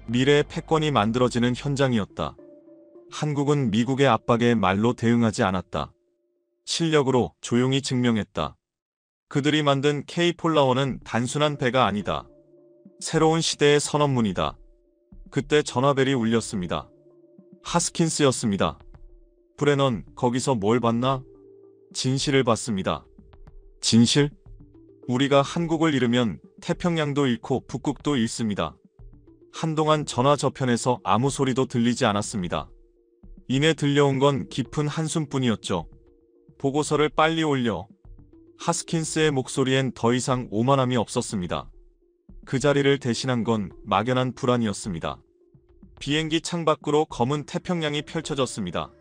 미래의 패권이 만들어지는 현장이었다. 한국은 미국의 압박에 말로 대응하지 않았다. 실력으로 조용히 증명했다. 그들이 만든 K-폴라원은 단순한 배가 아니다. 새로운 시대의 선언문이다. 그때 전화벨이 울렸습니다. 하스킨스였습니다. 브레넌, 거기서 뭘 봤나? 진실을 봤습니다. 진실? 우리가 한국을 잃으면 태평양도 잃고 북극도 잃습니다. 한동안 전화 저편에서 아무 소리도 들리지 않았습니다. 이내 들려온 건 깊은 한숨뿐이었죠. 보고서를 빨리 올려. 하스킨스의 목소리엔 더 이상 오만함이 없었습니다. 그 자리를 대신한 건 막연한 불안이었습니다. 비행기 창밖으로 검은 태평양이 펼쳐졌습니다.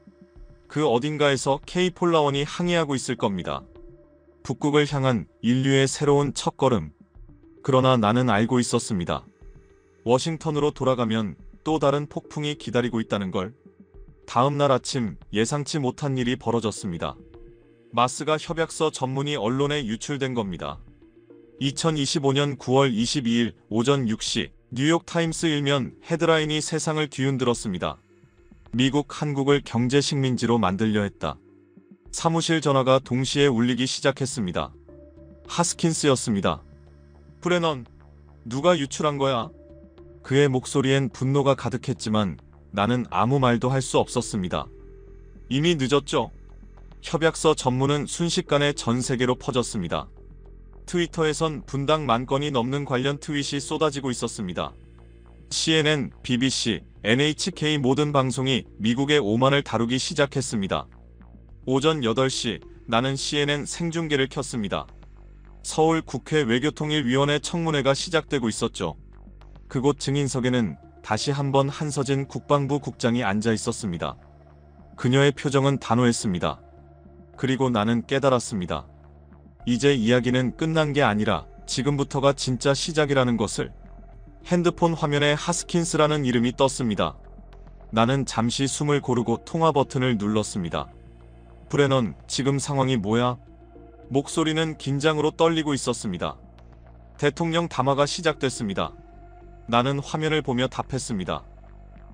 그 어딘가에서 K-폴라원이 항해하고 있을 겁니다. 북극을 향한 인류의 새로운 첫걸음. 그러나 나는 알고 있었습니다. 워싱턴으로 돌아가면 또 다른 폭풍이 기다리고 있다는 걸. 다음 날 아침 예상치 못한 일이 벌어졌습니다. 마스가 협약서 전문이 언론에 유출된 겁니다. 2025년 9월 22일 오전 6시 뉴욕타임스 일면 헤드라인이 세상을 뒤흔들었습니다. 미국 한국을 경제 식민지로 만들려 했다. 사무실 전화가 동시에 울리기 시작했습니다. 하스킨스였습니다. 브레넌, 누가 유출한 거야? 그의 목소리엔 분노가 가득했지만 나는 아무 말도 할 수 없었습니다. 이미 늦었죠. 협약서 전문은 순식간에 전 세계로 퍼졌습니다. 트위터에선 분당 10,000건이 넘는 관련 트윗이 쏟아지고 있었습니다. CNN, BBC, NHK 모든 방송이 미국의 오만을 다루기 시작했습니다. 오전 8시 나는 CNN 생중계를 켰습니다. 서울 국회 외교통일위원회 청문회가 시작되고 있었죠. 그곳 증인석에는 다시 한번 한서진 국방부 국장이 앉아 있었습니다. 그녀의 표정은 단호했습니다. 그리고 나는 깨달았습니다. 이제 이야기는 끝난 게 아니라 지금부터가 진짜 시작이라는 것을. 핸드폰 화면에 하스킨스라는 이름이 떴습니다. 나는 잠시 숨을 고르고 통화 버튼을 눌렀습니다. 브레넌, 지금 상황이 뭐야? 목소리는 긴장으로 떨리고 있었습니다. 대통령 담화가 시작됐습니다. 나는 화면을 보며 답했습니다.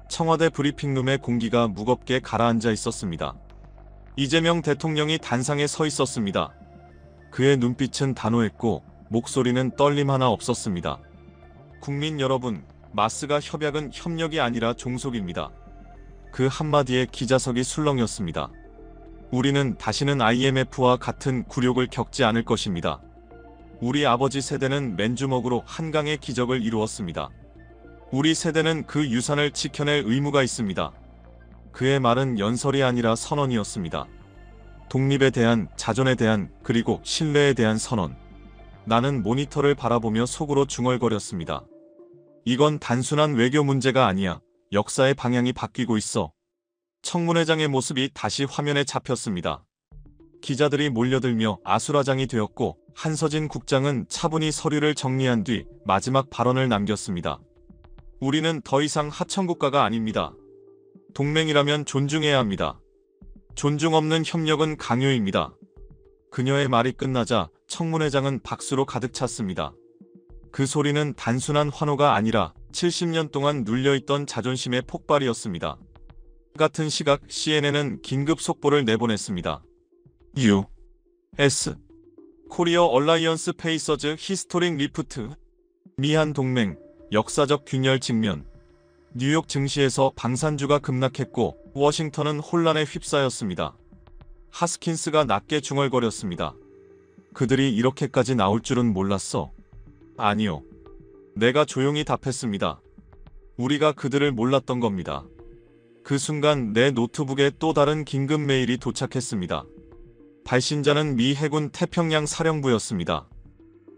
청와대 브리핑룸의 공기가 무겁게 가라앉아 있었습니다. 이재명 대통령이 단상에 서 있었습니다. 그의 눈빛은 단호했고 목소리는 떨림 하나 없었습니다. 국민 여러분, 마스가 협약은 협력이 아니라 종속입니다. 그 한마디에 기자석이 술렁였습니다. 우리는 다시는 IMF와 같은 굴욕을 겪지 않을 것입니다. 우리 아버지 세대는 맨주먹으로 한강의 기적을 이루었습니다. 우리 세대는 그 유산을 지켜낼 의무가 있습니다. 그의 말은 연설이 아니라 선언이었습니다. 독립에 대한, 자존에 대한, 그리고 신뢰에 대한 선언. 나는 모니터를 바라보며 속으로 중얼거렸습니다. 이건 단순한 외교 문제가 아니야. 역사의 방향이 바뀌고 있어. 청문회장의 모습이 다시 화면에 잡혔습니다. 기자들이 몰려들며 아수라장이 되었고 한서진 국장은 차분히 서류를 정리한 뒤 마지막 발언을 남겼습니다. 우리는 더 이상 하청국가가 아닙니다. 동맹이라면 존중해야 합니다. 존중 없는 협력은 강요입니다. 그녀의 말이 끝나자 청문회장은 박수로 가득 찼습니다. 그 소리는 단순한 환호가 아니라 70년 동안 눌려있던 자존심의 폭발이었습니다. 같은 시각 CNN은 긴급 속보를 내보냈습니다. U.S. 코리어 얼라이언스 페이서즈 히스토릭 리프트. 미한 동맹, 역사적 균열 직면. 뉴욕 증시에서 방산주가 급락했고 워싱턴은 혼란에 휩싸였습니다. 하스킨스가 낮게 중얼거렸습니다. 그들이 이렇게까지 나올 줄은 몰랐어. 아니요. 내가 조용히 답했습니다. 우리가 그들을 몰랐던 겁니다. 그 순간 내 노트북에 또 다른 긴급 메일이 도착했습니다. 발신자는 미 해군 태평양 사령부였습니다.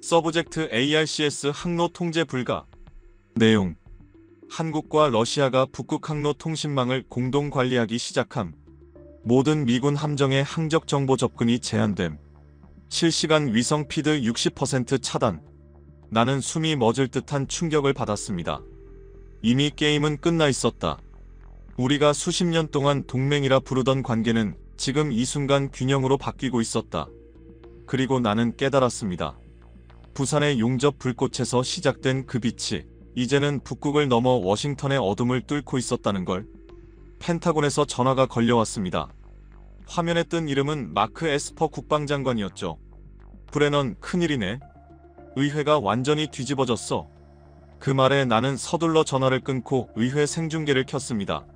서브젝트 ARCS 항로 통제 불가. 내용: 한국과 러시아가 북극 항로 통신망을 공동 관리하기 시작함. 모든 미군 함정의 항적 정보 접근이 제한됨. 실시간 위성 피드 60% 차단. 나는 숨이 멎을 듯한 충격을 받았습니다. 이미 게임은 끝나 있었다. 우리가 수십 년 동안 동맹이라 부르던 관계는 지금 이 순간 균형으로 바뀌고 있었다. 그리고 나는 깨달았습니다. 부산의 용접 불꽃에서 시작된 그 빛이 이제는 북극을 넘어 워싱턴의 어둠을 뚫고 있었다는 걸. 펜타곤에서 전화가 걸려왔습니다. 화면에 뜬 이름은 마크 에스퍼 국방장관이었죠. 브레넌, 큰일이네. 의회가 완전히 뒤집어졌어. 그 말에 나는 서둘러 전화를 끊고 의회 생중계를 켰습니다.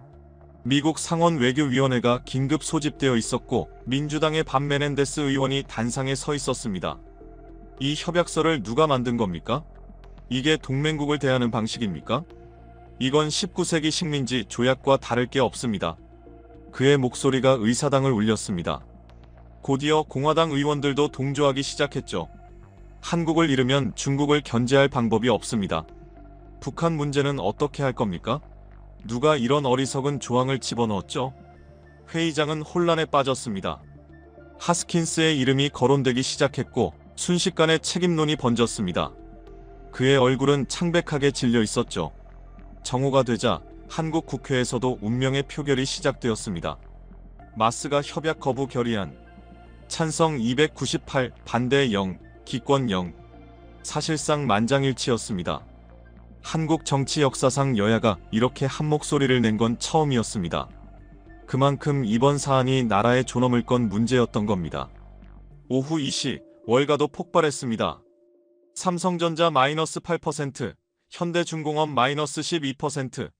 미국 상원 외교위원회가 긴급 소집되어 있었고 민주당의 밥 메넨데스 의원이 단상에 서 있었습니다. 이 협약서를 누가 만든 겁니까? 이게 동맹국을 대하는 방식입니까? 이건 19세기 식민지 조약과 다를 게 없습니다. 그의 목소리가 의사당을 울렸습니다. 곧이어 공화당 의원들도 동조하기 시작했죠. 한국을 잃으면 중국을 견제할 방법이 없습니다. 북한 문제는 어떻게 할 겁니까? 누가 이런 어리석은 조항을 집어넣었죠? 회의장은 혼란에 빠졌습니다. 하스킨스의 이름이 거론되기 시작했고 순식간에 책임론이 번졌습니다. 그의 얼굴은 창백하게 질려 있었죠. 정오가 되자 한국 국회에서도 운명의 표결이 시작되었습니다. 마스가 협약 거부 결의안. 찬성 298, 반대 0, 기권 0. 사실상 만장일치였습니다. 한국 정치 역사상 여야가 이렇게 한 목소리를 낸 건 처음이었습니다. 그만큼 이번 사안이 나라의 존엄을 건 문제였던 겁니다. 오후 2시 월가도 폭발했습니다. 삼성전자 -8%, 현대중공업 -12%,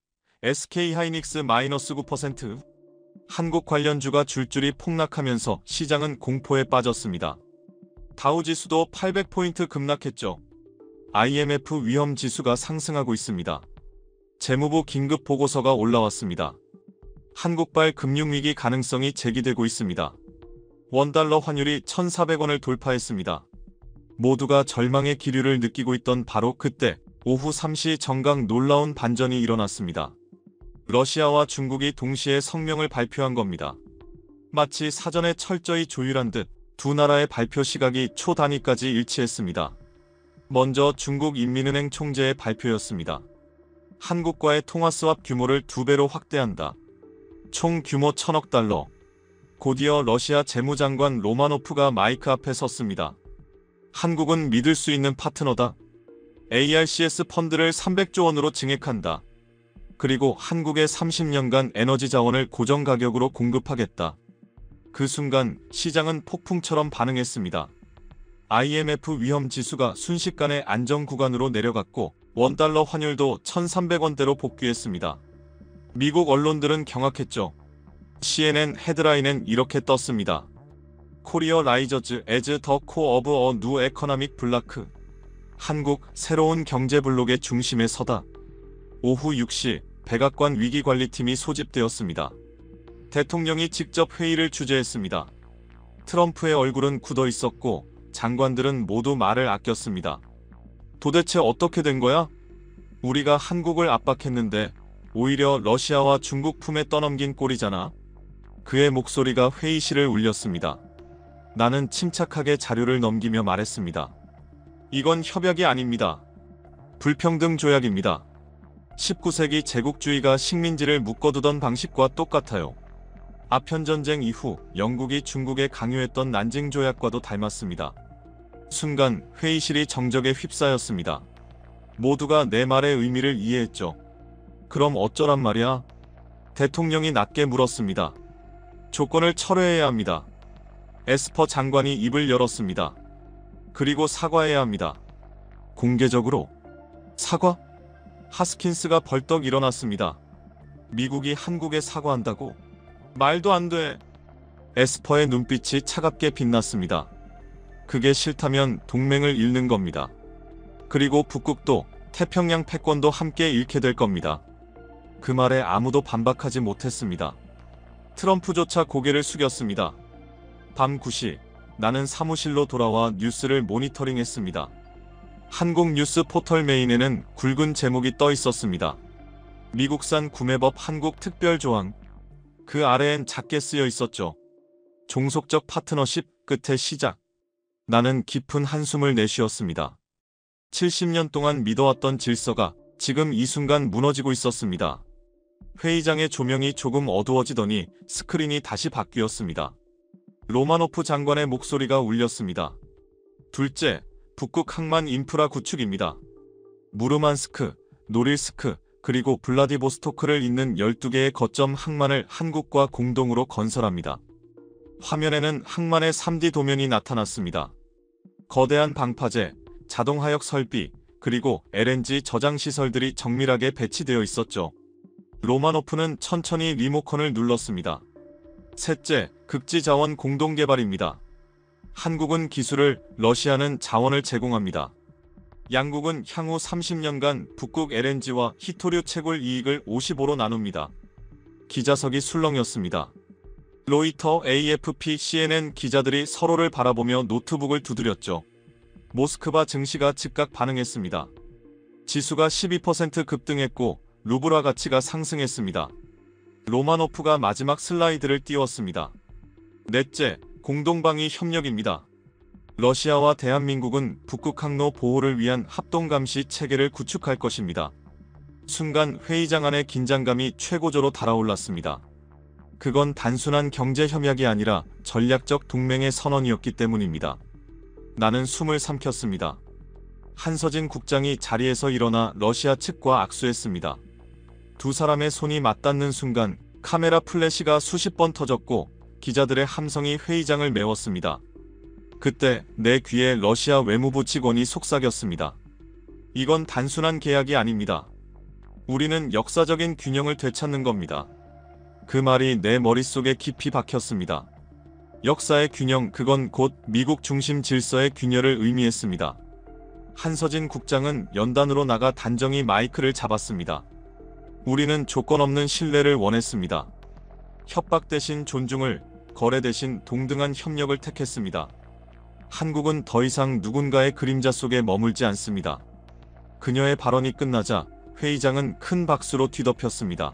SK하이닉스 -9%. 한국 관련주가 줄줄이 폭락하면서 시장은 공포에 빠졌습니다. 다우지수도 800포인트 급락했죠. IMF 위험지수가 상승하고 있습니다. 재무부 긴급 보고서가 올라왔습니다. 한국발 금융위기 가능성이 제기되고 있습니다. 원달러 환율이 1,400원을 돌파했습니다. 모두가 절망의 기류를 느끼고 있던 바로 그때 오후 3시 정각 놀라운 반전이 일어났습니다. 러시아와 중국이 동시에 성명을 발표한 겁니다. 마치 사전에 철저히 조율한 듯 두 나라의 발표 시각이 초 단위까지 일치했습니다. 먼저 중국인민은행 총재의 발표였습니다. 한국과의 통화스왑 규모를 2배로 확대한다. 총 규모 1,000억 달러. 곧이어 러시아 재무장관 로마노프가 마이크 앞에 섰습니다. 한국은 믿을 수 있는 파트너다. ARCS 펀드를 300조 원으로 증액한다. 그리고 한국의 30년간 에너지 자원을 고정 가격으로 공급하겠다. 그 순간 시장은 폭풍처럼 반응했습니다. IMF 위험지수가 순식간에 안정 구간으로 내려갔고 원달러 환율도 1,300원대로 복귀했습니다. 미국 언론들은 경악했죠. CNN 헤드라인엔 이렇게 떴습니다. 코리어 라이저즈 as the core of a new economic bloc. 한국 새로운 경제 블록의 중심에 서다. 오후 6시 백악관 위기관리팀이 소집되었습니다. 대통령이 직접 회의를 주재했습니다. 트럼프의 얼굴은 굳어 있었고 장관들은 모두 말을 아꼈습니다. 도대체 어떻게 된 거야? 우리가 한국을 압박했는데 오히려 러시아와 중국 품에 떠넘긴 꼴이잖아. 그의 목소리가 회의실을 울렸습니다. 나는 침착하게 자료를 넘기며 말했습니다. 이건 협약이 아닙니다. 불평등 조약입니다. 19세기 제국주의가 식민지를 묶어두던 방식과 똑같아요. 아편전쟁 이후 영국이 중국에 강요했던 난징 조약과도 닮았습니다. 순간 회의실이 정적에 휩싸였습니다. 모두가 내 말의 의미를 이해했죠. 그럼 어쩌란 말이야? 대통령이 낮게 물었습니다. 조건을 철회해야 합니다. 에스퍼 장관이 입을 열었습니다. 그리고 사과해야 합니다. 공개적으로. 사과? 하스킨스가 벌떡 일어났습니다. 미국이 한국에 사과한다고? 말도 안 돼. 에스퍼의 눈빛이 차갑게 빛났습니다. 그게 싫다면 동맹을 잃는 겁니다. 그리고 북극도 태평양 패권도 함께 잃게 될 겁니다. 그 말에 아무도 반박하지 못했습니다. 트럼프조차 고개를 숙였습니다. 밤 9시 나는 사무실로 돌아와 뉴스를 모니터링했습니다. 한국 뉴스 포털 메인에는 굵은 제목이 떠 있었습니다. 미국산 구매법 한국 특별조항. 그 아래엔 작게 쓰여 있었죠. 종속적 파트너십 끝의 시작. 나는 깊은 한숨을 내쉬었습니다. 70년 동안 믿어왔던 질서가 지금 이 순간 무너지고 있었습니다. 회의장의 조명이 조금 어두워지더니 스크린이 다시 바뀌었습니다. 로마노프 장관의 목소리가 울렸습니다. 둘째, 북극 항만 인프라 구축입니다. 무르만스크, 노릴스크, 그리고 블라디보스토크를 잇는 12개의 거점 항만을 한국과 공동으로 건설합니다. 화면에는 항만의 3D 도면이 나타났습니다. 거대한 방파제, 자동하역 설비, 그리고 LNG 저장 시설들이 정밀하게 배치되어 있었죠. 로마노프는 천천히 리모컨을 눌렀습니다. 셋째, 극지자원 공동개발입니다. 한국은 기술을, 러시아는 자원을 제공합니다. 양국은 향후 30년간 북극 LNG와 히토류 채굴 이익을 55로 나눕니다. 기자석이 술렁였습니다. 로이터, AFP, CNN 기자들이 서로를 바라보며 노트북을 두드렸죠. 모스크바 증시가 즉각 반응했습니다. 지수가 12% 급등했고 루블화 가치가 상승했습니다. 로마노프가 마지막 슬라이드를 띄웠습니다. 넷째, 공동방위 협력입니다. 러시아와 대한민국은 북극 항로 보호를 위한 합동감시 체계를 구축할 것입니다. 순간 회의장 안의 긴장감이 최고조로 달아올랐습니다. 그건 단순한 경제 협약이 아니라 전략적 동맹의 선언이었기 때문입니다. 나는 숨을 삼켰습니다. 한서진 국장이 자리에서 일어나 러시아 측과 악수했습니다. 두 사람의 손이 맞닿는 순간 카메라 플래시가 수십 번 터졌고 기자들의 함성이 회의장을 메웠습니다. 그때 내 귀에 러시아 외무부 직원이 속삭였습니다. 이건 단순한 계약이 아닙니다. 우리는 역사적인 균형을 되찾는 겁니다. 그 말이 내 머릿속에 깊이 박혔습니다. 역사의 균형, 그건 곧 미국 중심 질서의 균열을 의미했습니다. 한서진 국장은 연단으로 나가 단정히 마이크를 잡았습니다. 우리는 조건 없는 신뢰를 원했습니다. 협박 대신 존중을, 거래 대신 동등한 협력을 택했습니다. 한국은 더 이상 누군가의 그림자 속에 머물지 않습니다. 그녀의 발언이 끝나자 회의장은 큰 박수로 뒤덮였습니다.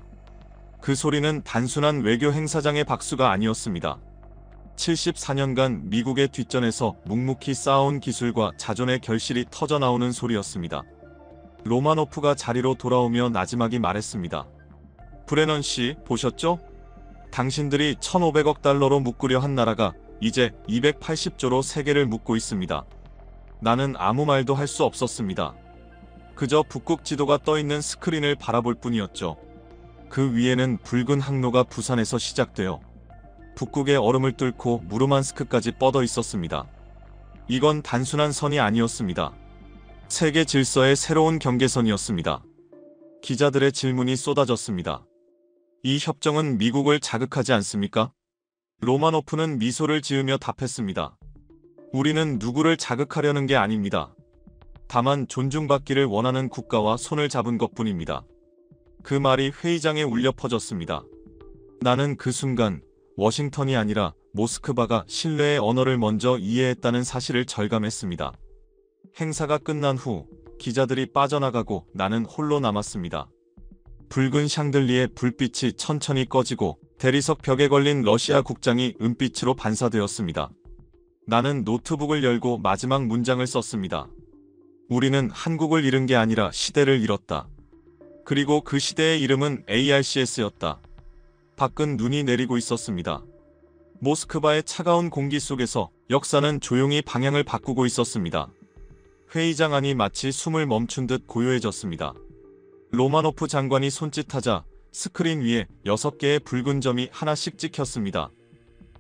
그 소리는 단순한 외교 행사장의 박수가 아니었습니다. 74년간 미국의 뒷전에서 묵묵히 쌓아온 기술과 자존의 결실이 터져나오는 소리였습니다. 로마노프가 자리로 돌아오며 나지막이 말했습니다. 브레넌 씨, 보셨죠? 당신들이 1,500억 달러로 묶으려 한 나라가 이제 280조로 세계를 묶고 있습니다. 나는 아무 말도 할 수 없었습니다. 그저 북극 지도가 떠있는 스크린을 바라볼 뿐이었죠. 그 위에는 붉은 항로가 부산에서 시작되어 북극의 얼음을 뚫고 무르만스크까지 뻗어 있었습니다. 이건 단순한 선이 아니었습니다. 세계 질서의 새로운 경계선이었습니다. 기자들의 질문이 쏟아졌습니다. 이 협정은 미국을 자극하지 않습니까? 로마노프는 미소를 지으며 답했습니다. 우리는 누구를 자극하려는 게 아닙니다. 다만 존중받기를 원하는 국가와 손을 잡은 것뿐입니다. 그 말이 회의장에 울려 퍼졌습니다. 나는 그 순간 워싱턴이 아니라 모스크바가 신뢰의 언어를 먼저 이해했다는 사실을 절감했습니다. 행사가 끝난 후 기자들이 빠져나가고 나는 홀로 남았습니다. 붉은 샹들리에 불빛이 천천히 꺼지고 대리석 벽에 걸린 러시아 국장이 은빛으로 반사되었습니다. 나는 노트북을 열고 마지막 문장을 썼습니다. 우리는 한국을 잃은 게 아니라 시대를 잃었다. 그리고 그 시대의 이름은 ARCS였다. 밖은 눈이 내리고 있었습니다. 모스크바의 차가운 공기 속에서 역사는 조용히 방향을 바꾸고 있었습니다. 회의장 안이 마치 숨을 멈춘 듯 고요해졌습니다. 로마노프 장관이 손짓하자 스크린 위에 6개의 붉은 점이 하나씩 찍혔습니다.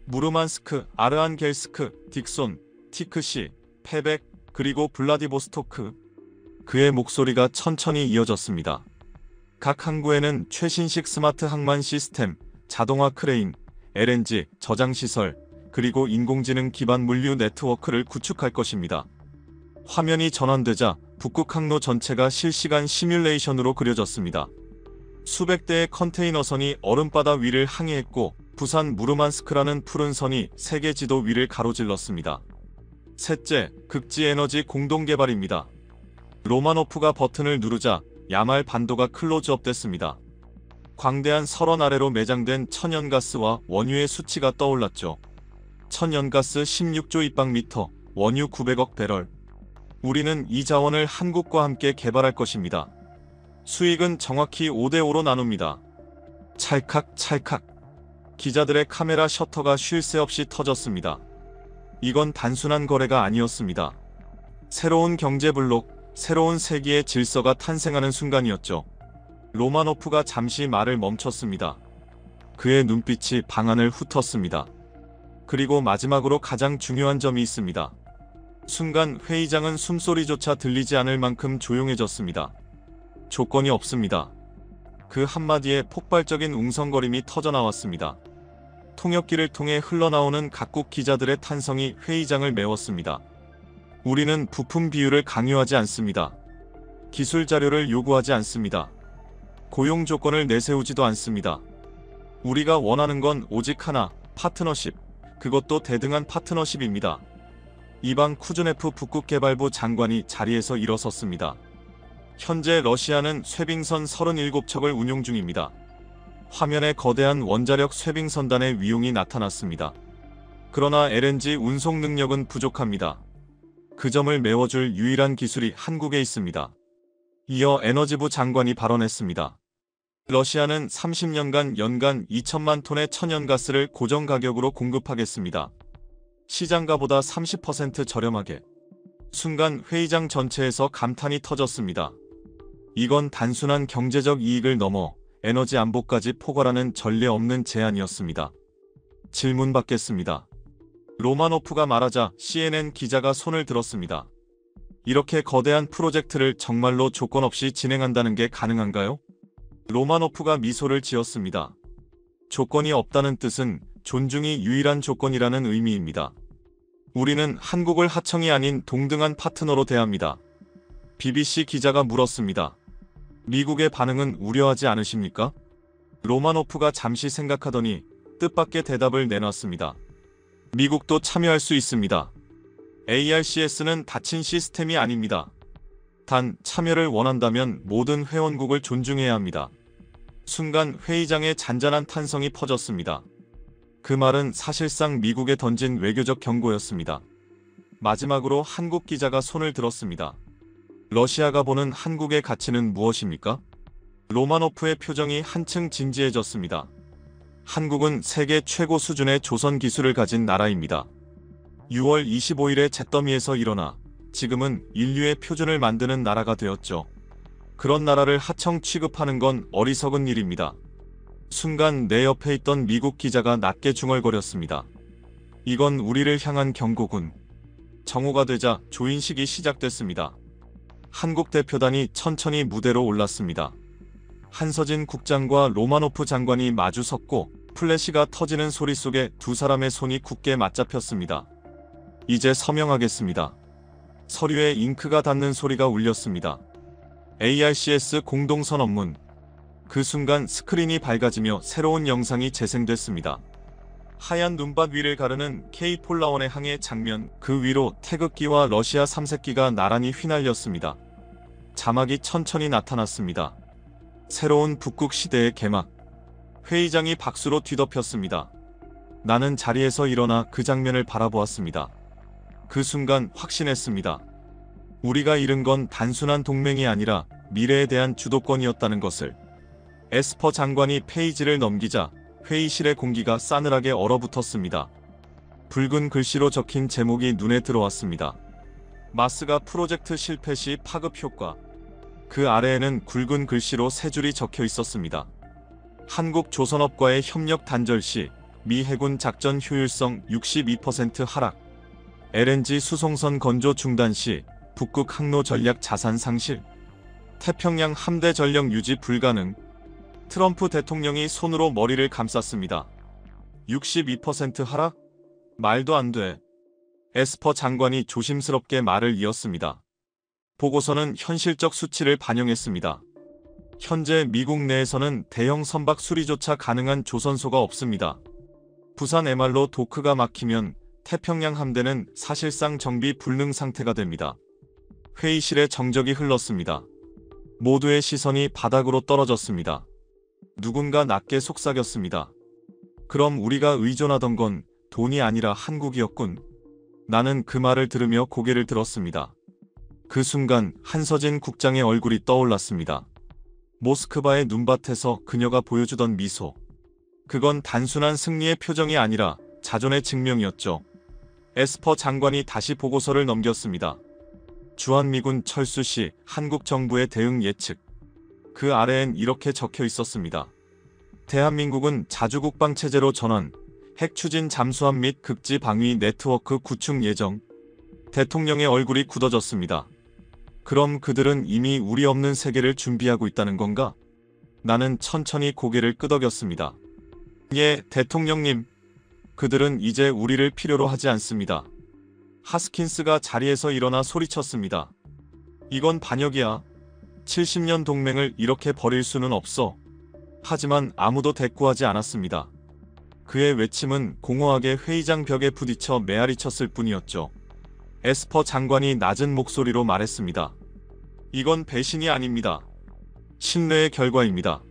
무르만스크, 아르한겔스크, 딕손, 티크시, 페벡, 그리고 블라디보스토크. 그의 목소리가 천천히 이어졌습니다. 각 항구에는 최신식 스마트 항만 시스템, 자동화 크레인, LNG, 저장시설, 그리고 인공지능 기반 물류 네트워크를 구축할 것입니다. 화면이 전환되자 북극 항로 전체가 실시간 시뮬레이션으로 그려졌습니다. 수백 대의 컨테이너선이 얼음바다 위를 항해했고 부산 무르만스크라는 푸른 선이 세계 지도 위를 가로질렀습니다. 셋째, 극지 에너지 공동개발입니다. 로마노프가 버튼을 누르자 야말 반도가 클로즈업 됐습니다. 광대한 설원 아래로 매장된 천연가스와 원유의 수치가 떠올랐죠. 천연가스 16조 입방미터, 원유 900억 배럴. 우리는 이 자원을 한국과 함께 개발할 것입니다. 수익은 정확히 5대5로 나눕니다. 찰칵찰칵. 기자들의 카메라 셔터가 쉴 새 없이 터졌습니다. 이건 단순한 거래가 아니었습니다. 새로운 경제블록, 새로운 세기의 질서가 탄생하는 순간이었죠. 로마노프가 잠시 말을 멈췄습니다. 그의 눈빛이 방안을 훑었습니다. 그리고 마지막으로 가장 중요한 점이 있습니다. 순간 회의장은 숨소리조차 들리지 않을 만큼 조용해졌습니다. 조건이 없습니다. 그 한마디에 폭발적인 웅성거림이 터져나왔습니다. 통역기를 통해 흘러나오는 각국 기자들의 탄성이 회의장을 메웠습니다. 우리는 부품 비율을 강요하지 않습니다. 기술 자료를 요구하지 않습니다. 고용 조건을 내세우지도 않습니다. 우리가 원하는 건 오직 하나, 파트너십. 그것도 대등한 파트너십입니다. 이방 쿠즈네프 북극개발부 장관이 자리에서 일어섰습니다. 현재 러시아는 쇠빙선 37척을 운용 중입니다. 화면에 거대한 원자력 쇠빙선단의 위용이 나타났습니다. 그러나 LNG 운송 능력은 부족합니다. 그 점을 메워줄 유일한 기술이 한국에 있습니다. 이어 에너지부 장관이 발언했습니다. 러시아는 30년간 연간 2천만 톤의 천연가스를 고정 가격으로 공급하겠습니다. 시장가보다 30% 저렴하게. 순간 회의장 전체에서 감탄이 터졌습니다. 이건 단순한 경제적 이익을 넘어 에너지 안보까지 포괄하는 전례 없는 제안이었습니다. 질문 받겠습니다. 로마노프가 말하자 CNN 기자가 손을 들었습니다. 이렇게 거대한 프로젝트를 정말로 조건 없이 진행한다는 게 가능한가요? 로마노프가 미소를 지었습니다. 조건이 없다는 뜻은 존중이 유일한 조건이라는 의미입니다. 우리는 한국을 하청이 아닌 동등한 파트너로 대합니다. BBC 기자가 물었습니다. 미국의 반응은 우려하지 않으십니까? 로마노프가 잠시 생각하더니 뜻밖의 대답을 내놨습니다. 미국도 참여할 수 있습니다. ARCS는 닫힌 시스템이 아닙니다. 단 참여를 원한다면 모든 회원국을 존중해야 합니다. 순간 회의장에 잔잔한 탄성이 퍼졌습니다. 그 말은 사실상 미국에 던진 외교적 경고였습니다. 마지막으로 한국 기자가 손을 들었습니다. 러시아가 보는 한국의 가치는 무엇입니까? 로마노프의 표정이 한층 진지해졌습니다. 한국은 세계 최고 수준의 조선 기술을 가진 나라입니다. 6월 25일에 잿더미에서 일어나 지금은 인류의 표준을 만드는 나라가 되었죠. 그런 나라를 하청 취급하는 건 어리석은 일입니다. 순간 내 옆에 있던 미국 기자가 낮게 중얼거렸습니다. 이건 우리를 향한 경고군. 정오가 되자 조인식이 시작됐습니다. 한국 대표단이 천천히 무대로 올랐습니다. 한서진 국장과 로마노프 장관이 마주 섰고 플래시가 터지는 소리 속에 두 사람의 손이 굳게 맞잡혔습니다. 이제 서명하겠습니다. 서류에 잉크가 닿는 소리가 울렸습니다. ARCS 공동선언문. 그 순간 스크린이 밝아지며 새로운 영상이 재생됐습니다. 하얀 눈밭 위를 가르는 K-폴라원의 항해 장면, 그 위로 태극기와 러시아 3색기가 나란히 휘날렸습니다. 자막이 천천히 나타났습니다. 새로운 북극 시대의 개막. 회의장이 박수로 뒤덮였습니다. 나는 자리에서 일어나 그 장면을 바라보았습니다. 그 순간 확신했습니다. 우리가 잃은 건 단순한 동맹이 아니라 미래에 대한 주도권이었다는 것을. 에스퍼 장관이 페이지를 넘기자 회의실의 공기가 싸늘하게 얼어붙었습니다. 붉은 글씨로 적힌 제목이 눈에 들어왔습니다. 마스가 프로젝트 실패 시 파급 효과. 그 아래에는 굵은 글씨로 세 줄이 적혀 있었습니다. 한국 조선업과의 협력 단절 시 미 해군 작전 효율성 62% 하락. LNG 수송선 건조 중단 시 북극 항로 전략 자산 상실. 태평양 함대 전력 유지 불가능. 트럼프 대통령이 손으로 머리를 감쌌습니다. 62% 하락? 말도 안 돼. 에스퍼 장관이 조심스럽게 말을 이었습니다. 보고서는 현실적 수치를 반영했습니다. 현재 미국 내에서는 대형 선박 수리조차 가능한 조선소가 없습니다. 부산 MR로 도크가 막히면 태평양 함대는 사실상 정비 불능 상태가 됩니다. 회의실에 정적이 흘렀습니다. 모두의 시선이 바닥으로 떨어졌습니다. 누군가 낮게 속삭였습니다. 그럼 우리가 의존하던 건 돈이 아니라 한국이었군. 나는 그 말을 들으며 고개를 들었습니다. 그 순간 한서진 국장의 얼굴이 떠올랐습니다. 모스크바의 눈밭에서 그녀가 보여주던 미소. 그건 단순한 승리의 표정이 아니라 자존의 증명이었죠. 에스퍼 장관이 다시 보고서를 넘겼습니다. 주한미군 철수 시 한국 정부의 대응 예측. 그 아래엔 이렇게 적혀 있었습니다. 대한민국은 자주국방체제로 전환, 핵 추진 잠수함 및 극지 방위 네트워크 구축 예정. 대통령의 얼굴이 굳어졌습니다. 그럼 그들은 이미 우리 없는 세계를 준비하고 있다는 건가? 나는 천천히 고개를 끄덕였습니다. 예, 대통령님. 그들은 이제 우리를 필요로 하지 않습니다. 하스킨스가 자리에서 일어나 소리쳤습니다. 이건 반역이야. 70년 동맹을 이렇게 버릴 수는 없어. 하지만 아무도 대꾸하지 않았습니다. 그의 외침은 공허하게 회의장 벽에 부딪혀 메아리 쳤을 뿐이었죠. 에스퍼 장관이 낮은 목소리로 말했습니다. 이건 배신이 아닙니다. 신뢰의 결과입니다.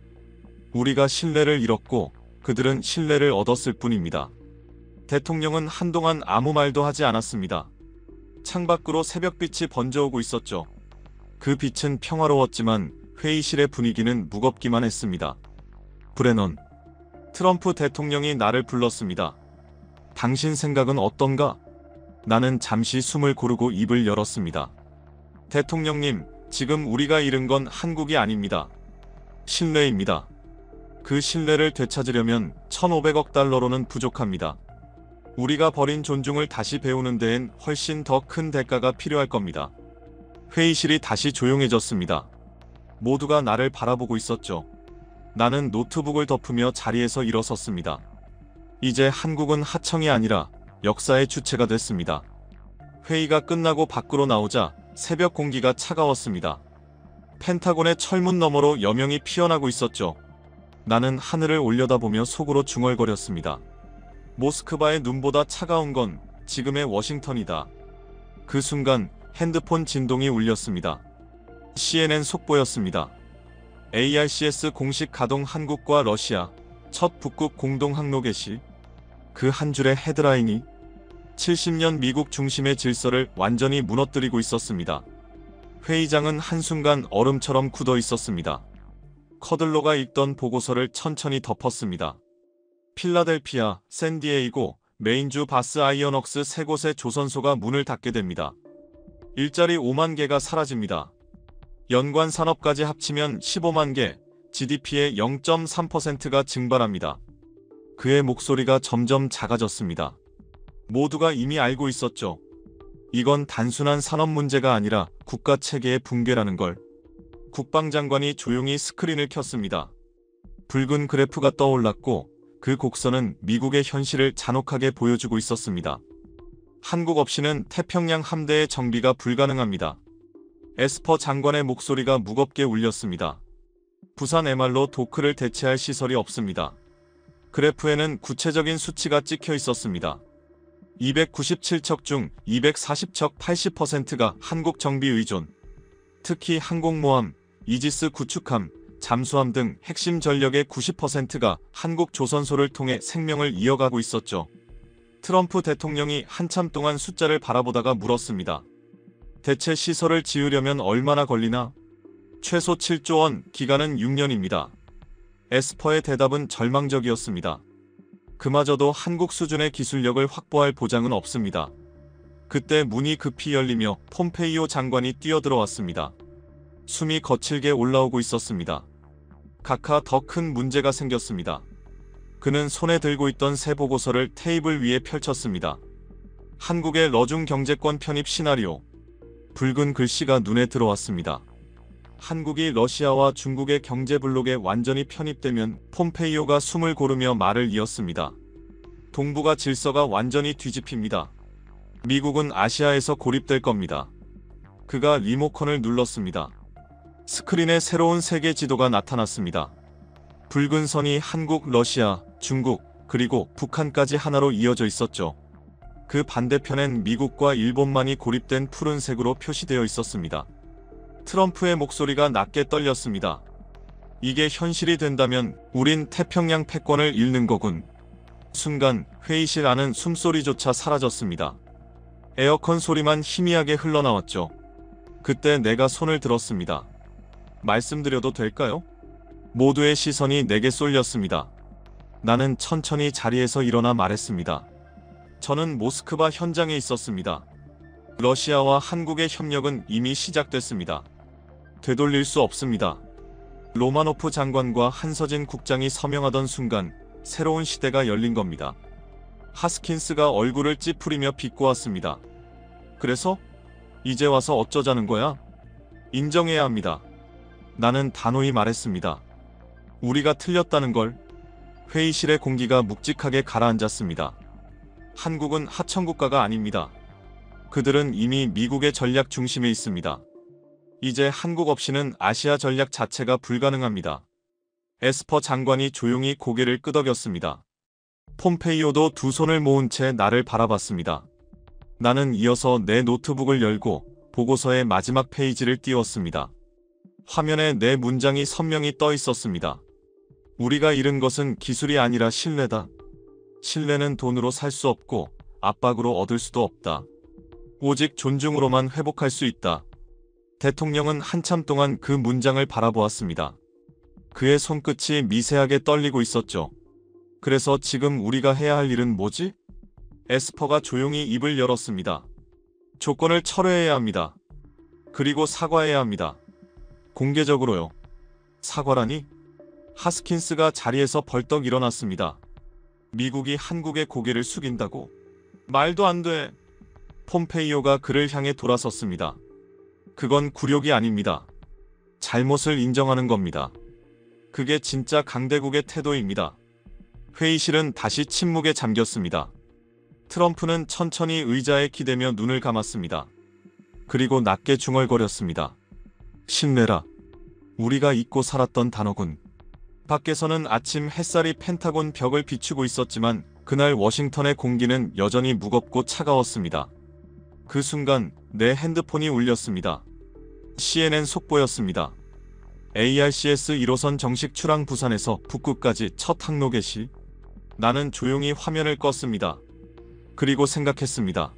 우리가 신뢰를 잃었고 그들은 신뢰를 얻었을 뿐입니다. 대통령은 한동안 아무 말도 하지 않았습니다. 창밖으로 새벽빛이 번져오고 있었죠. 그 빛은 평화로웠지만 회의실의 분위기는 무겁기만 했습니다. 브레넌. 트럼프 대통령이 나를 불렀습니다. 당신 생각은 어떤가? 나는 잠시 숨을 고르고 입을 열었습니다. 대통령님, 지금 우리가 잃은 건 한국이 아닙니다. 신뢰입니다. 그 신뢰를 되찾으려면 1,500억 달러로는 부족합니다. 우리가 버린 존중을 다시 배우는 데엔 훨씬 더 큰 대가가 필요할 겁니다. 회의실이 다시 조용해졌습니다. 모두가 나를 바라보고 있었죠. 나는 노트북을 덮으며 자리에서 일어섰습니다. 이제 한국은 하청이 아니라 역사의 주체가 됐습니다. 회의가 끝나고 밖으로 나오자 새벽 공기가 차가웠습니다. 펜타곤의 철문 너머로 여명이 피어나고 있었죠. 나는 하늘을 올려다보며 속으로 중얼거렸습니다. 모스크바의 눈보다 차가운 건 지금의 워싱턴이다. 그 순간 핸드폰 진동이 울렸습니다. CNN 속보였습니다. ARCS 공식 가동 한국과 러시아 첫 북극 공동 항로 개시. 그 한 줄의 헤드라인이 70년 미국 중심의 질서를 완전히 무너뜨리고 있었습니다. 회의장은 한순간 얼음처럼 굳어 있었습니다. 커들로가 읽던 보고서를 천천히 덮었습니다. 필라델피아, 샌디에이고, 메인주 바스 아이언웍스 세 곳의 조선소가 문을 닫게 됩니다. 일자리 5만 개가 사라집니다. 연관 산업까지 합치면 15만 개, GDP의 0.3%가 증발합니다. 그의 목소리가 점점 작아졌습니다. 모두가 이미 알고 있었죠. 이건 단순한 산업 문제가 아니라 국가 체계의 붕괴라는 걸. 국방장관이 조용히 스크린을 켰습니다. 붉은 그래프가 떠올랐고 그 곡선은 미국의 현실을 잔혹하게 보여주고 있었습니다. 한국 없이는 태평양 함대의 정비가 불가능합니다. 에스퍼 장관의 목소리가 무겁게 울렸습니다. 부산 MR로 도크를 대체할 시설이 없습니다. 그래프에는 구체적인 수치가 찍혀 있었습니다. 297척 중 240척 80%가 한국 정비 의존. 특히 항공모함, 이지스 구축함, 잠수함 등 핵심 전력의 90%가 한국 조선소를 통해 생명을 이어가고 있었죠. 트럼프 대통령이 한참 동안 숫자를 바라보다가 물었습니다. 대체 시설을 지으려면 얼마나 걸리나? 최소 7조 원, 기간은 6년입니다. 에스퍼의 대답은 절망적이었습니다. 그마저도 한국 수준의 기술력을 확보할 보장은 없습니다. 그때 문이 급히 열리며 폼페이오 장관이 뛰어들어왔습니다. 숨이 거칠게 올라오고 있었습니다. 각하 더 큰 문제가 생겼습니다. 그는 손에 들고 있던 새 보고서를 테이블 위에 펼쳤습니다. 한국의 러중 경제권 편입 시나리오. 붉은 글씨가 눈에 들어왔습니다. 한국이 러시아와 중국의 경제 블록에 완전히 편입되면 폼페이오가 숨을 고르며 말을 이었습니다. 동북아 질서가 완전히 뒤집힙니다. 미국은 아시아에서 고립될 겁니다. 그가 리모컨을 눌렀습니다. 스크린에 새로운 세계 지도가 나타났습니다. 붉은 선이 한국, 러시아, 중국, 그리고 북한까지 하나로 이어져 있었죠. 그 반대편엔 미국과 일본만이 고립된 푸른색으로 표시되어 있었습니다. 트럼프의 목소리가 낮게 떨렸습니다. 이게 현실이 된다면 우린 태평양 패권을 잃는 거군. 순간 회의실 안은 숨소리조차 사라졌습니다. 에어컨 소리만 희미하게 흘러나왔죠. 그때 내가 손을 들었습니다. 말씀드려도 될까요? 모두의 시선이 내게 쏠렸습니다. 나는 천천히 자리에서 일어나 말했습니다. 저는 모스크바 현장에 있었습니다. 러시아와 한국의 협력은 이미 시작됐습니다. 되돌릴 수 없습니다. 로마노프 장관과 한서진 국장이 서명하던 순간 새로운 시대가 열린 겁니다. 하스킨스가 얼굴을 찌푸리며 비꼬았습니다. 그래서? 이제 와서 어쩌자는 거야? 인정해야 합니다. 나는 단호히 말했습니다. 우리가 틀렸다는 걸. 회의실의 공기가 묵직하게 가라앉았습니다. 한국은 하청국가가 아닙니다. 그들은 이미 미국의 전략 중심에 있습니다. 이제 한국 없이는 아시아 전략 자체가 불가능합니다. 에스퍼 장관이 조용히 고개를 끄덕였습니다. 폼페이오도 두 손을 모은 채 나를 바라봤습니다. 나는 이어서 내 노트북을 열고 보고서의 마지막 페이지를 띄웠습니다. 화면에 내 문장이 선명히 떠 있었습니다. 우리가 잃은 것은 기술이 아니라 신뢰다. 신뢰는 돈으로 살 수 없고 압박으로 얻을 수도 없다. 오직 존중으로만 회복할 수 있다. 대통령은 한참 동안 그 문장을 바라보았습니다. 그의 손끝이 미세하게 떨리고 있었죠. 그래서 지금 우리가 해야 할 일은 뭐지? 에스퍼가 조용히 입을 열었습니다. 조건을 철회해야 합니다. 그리고 사과해야 합니다. 공개적으로요. 사과라니? 하스킨스가 자리에서 벌떡 일어났습니다. 미국이 한국의 고개를 숙인다고? 말도 안 돼. 폼페이오가 그를 향해 돌아섰습니다. 그건 굴욕이 아닙니다. 잘못을 인정하는 겁니다. 그게 진짜 강대국의 태도입니다. 회의실은 다시 침묵에 잠겼습니다. 트럼프는 천천히 의자에 기대며 눈을 감았습니다. 그리고 낮게 중얼거렸습니다. 신뢰라. 우리가 잊고 살았던 단어군. 밖에서는 아침 햇살이 펜타곤 벽을 비추고 있었지만 그날 워싱턴의 공기는 여전히 무겁고 차가웠습니다. 그 순간 내 핸드폰이 울렸습니다. CNN 속보였습니다. ARCS 1호선 정식 출항 부산에서 북구까지 첫 항로 개시. 나는 조용히 화면을 껐습니다. 그리고 생각했습니다.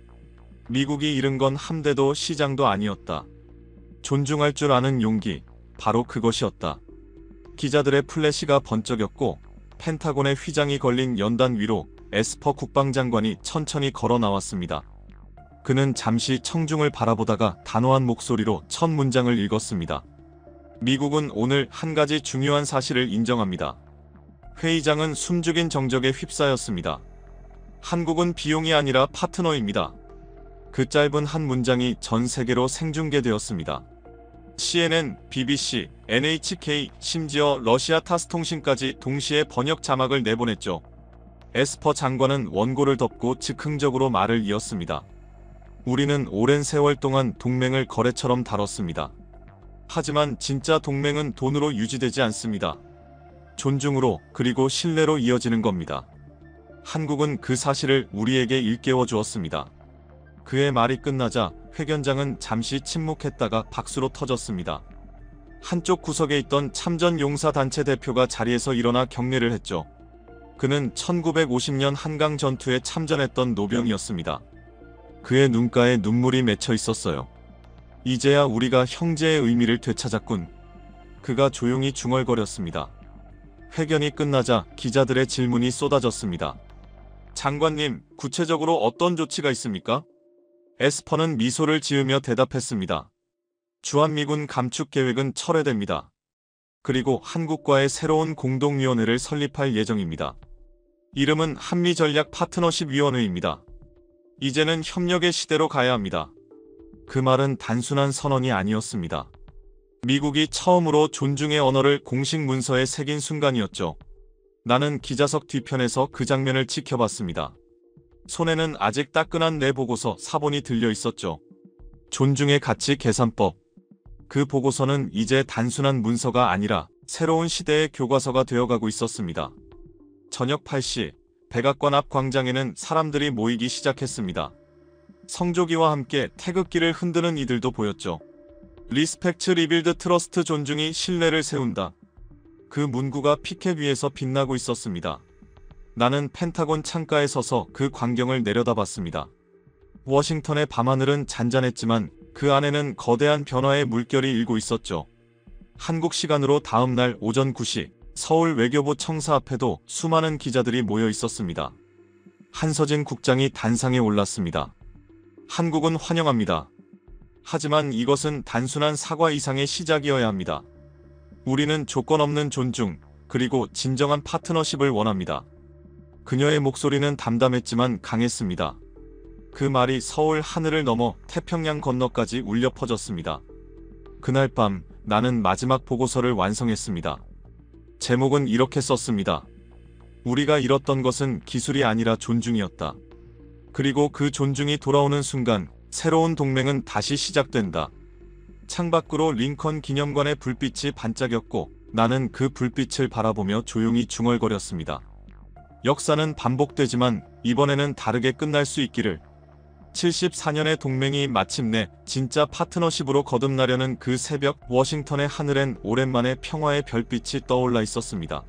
미국이 잃은 건 함대도 시장도 아니었다. 존중할 줄 아는 용기, 바로 그것이었다. 기자들의 플래시가 번쩍였고 펜타곤의 휘장이 걸린 연단 위로 에스퍼 국방장관이 천천히 걸어 나왔습니다. 그는 잠시 청중을 바라보다가 단호한 목소리로 첫 문장을 읽었습니다. 미국은 오늘 한 가지 중요한 사실을 인정합니다. 회의장은 숨죽인 정적에 휩싸였습니다. 한국은 비용이 아니라 파트너입니다. 그 짧은 한 문장이 전 세계로 생중계되었습니다. CNN, BBC, NHK, 심지어 러시아 타스 통신까지 동시에 번역 자막을 내보냈죠. 에스퍼 장관은 원고를 덮고 즉흥적으로 말을 이었습니다. 우리는 오랜 세월 동안 동맹을 거래처럼 다뤘습니다. 하지만 진짜 동맹은 돈으로 유지되지 않습니다. 존중으로 그리고 신뢰로 이어지는 겁니다. 한국은 그 사실을 우리에게 일깨워 주었습니다. 그의 말이 끝나자 회견장은 잠시 침묵했다가 박수로 터졌습니다. 한쪽 구석에 있던 참전용사단체 대표가 자리에서 일어나 격려를 했죠. 그는 1950년 한강 전투에 참전했던 노병이었습니다. 그의 눈가에 눈물이 맺혀 있었어요. 이제야 우리가 형제의 의미를 되찾았군. 그가 조용히 중얼거렸습니다. 회견이 끝나자 기자들의 질문이 쏟아졌습니다. 장관님, 구체적으로 어떤 조치가 있습니까? 에스퍼는 미소를 지으며 대답했습니다. 주한미군 감축 계획은 철회됩니다. 그리고 한국과의 새로운 공동위원회를 설립할 예정입니다. 이름은 한미전략 파트너십위원회입니다. 이제는 협력의 시대로 가야 합니다. 그 말은 단순한 선언이 아니었습니다. 미국이 처음으로 존중의 언어를 공식 문서에 새긴 순간이었죠. 나는 기자석 뒤편에서 그 장면을 지켜봤습니다. 손에는 아직 따끈한 내 보고서 사본이 들려 있었죠. 존중의 가치 계산법. 그 보고서는 이제 단순한 문서가 아니라 새로운 시대의 교과서가 되어가고 있었습니다. 저녁 8시, 백악관 앞 광장에는 사람들이 모이기 시작했습니다. 성조기와 함께 태극기를 흔드는 이들도 보였죠. 리스펙트 리빌드 트러스트, 존중이 신뢰를 세운다. 그 문구가 피켓 위에서 빛나고 있었습니다. 나는 펜타곤 창가에 서서 그 광경을 내려다봤습니다. 워싱턴의 밤하늘은 잔잔했지만 그 안에는 거대한 변화의 물결이 일고 있었죠. 한국 시간으로 다음 날 오전 9시, 서울 외교부 청사 앞에도 수많은 기자들이 모여 있었습니다. 한서진 국장이 단상에 올랐습니다. 한국은 환영합니다. 하지만 이것은 단순한 사과 이상의 시작이어야 합니다. 우리는 조건 없는 존중, 그리고 진정한 파트너십을 원합니다. 그녀의 목소리는 담담했지만 강했습니다. 그 말이 서울 하늘을 넘어 태평양 건너까지 울려 퍼졌습니다. 그날 밤 나는 마지막 보고서를 완성했습니다. 제목은 이렇게 썼습니다. 우리가 잃었던 것은 기술이 아니라 존중이었다. 그리고 그 존중이 돌아오는 순간 새로운 동맹은 다시 시작된다. 창밖으로 링컨 기념관의 불빛이 반짝였고 나는 그 불빛을 바라보며 조용히 중얼거렸습니다. 역사는 반복되지만 이번에는 다르게 끝날 수 있기를. 74년의 동맹이 마침내 진짜 파트너십으로 거듭나려는 그 새벽, 워싱턴의 하늘엔 오랜만에 평화의 별빛이 떠올라 있었습니다.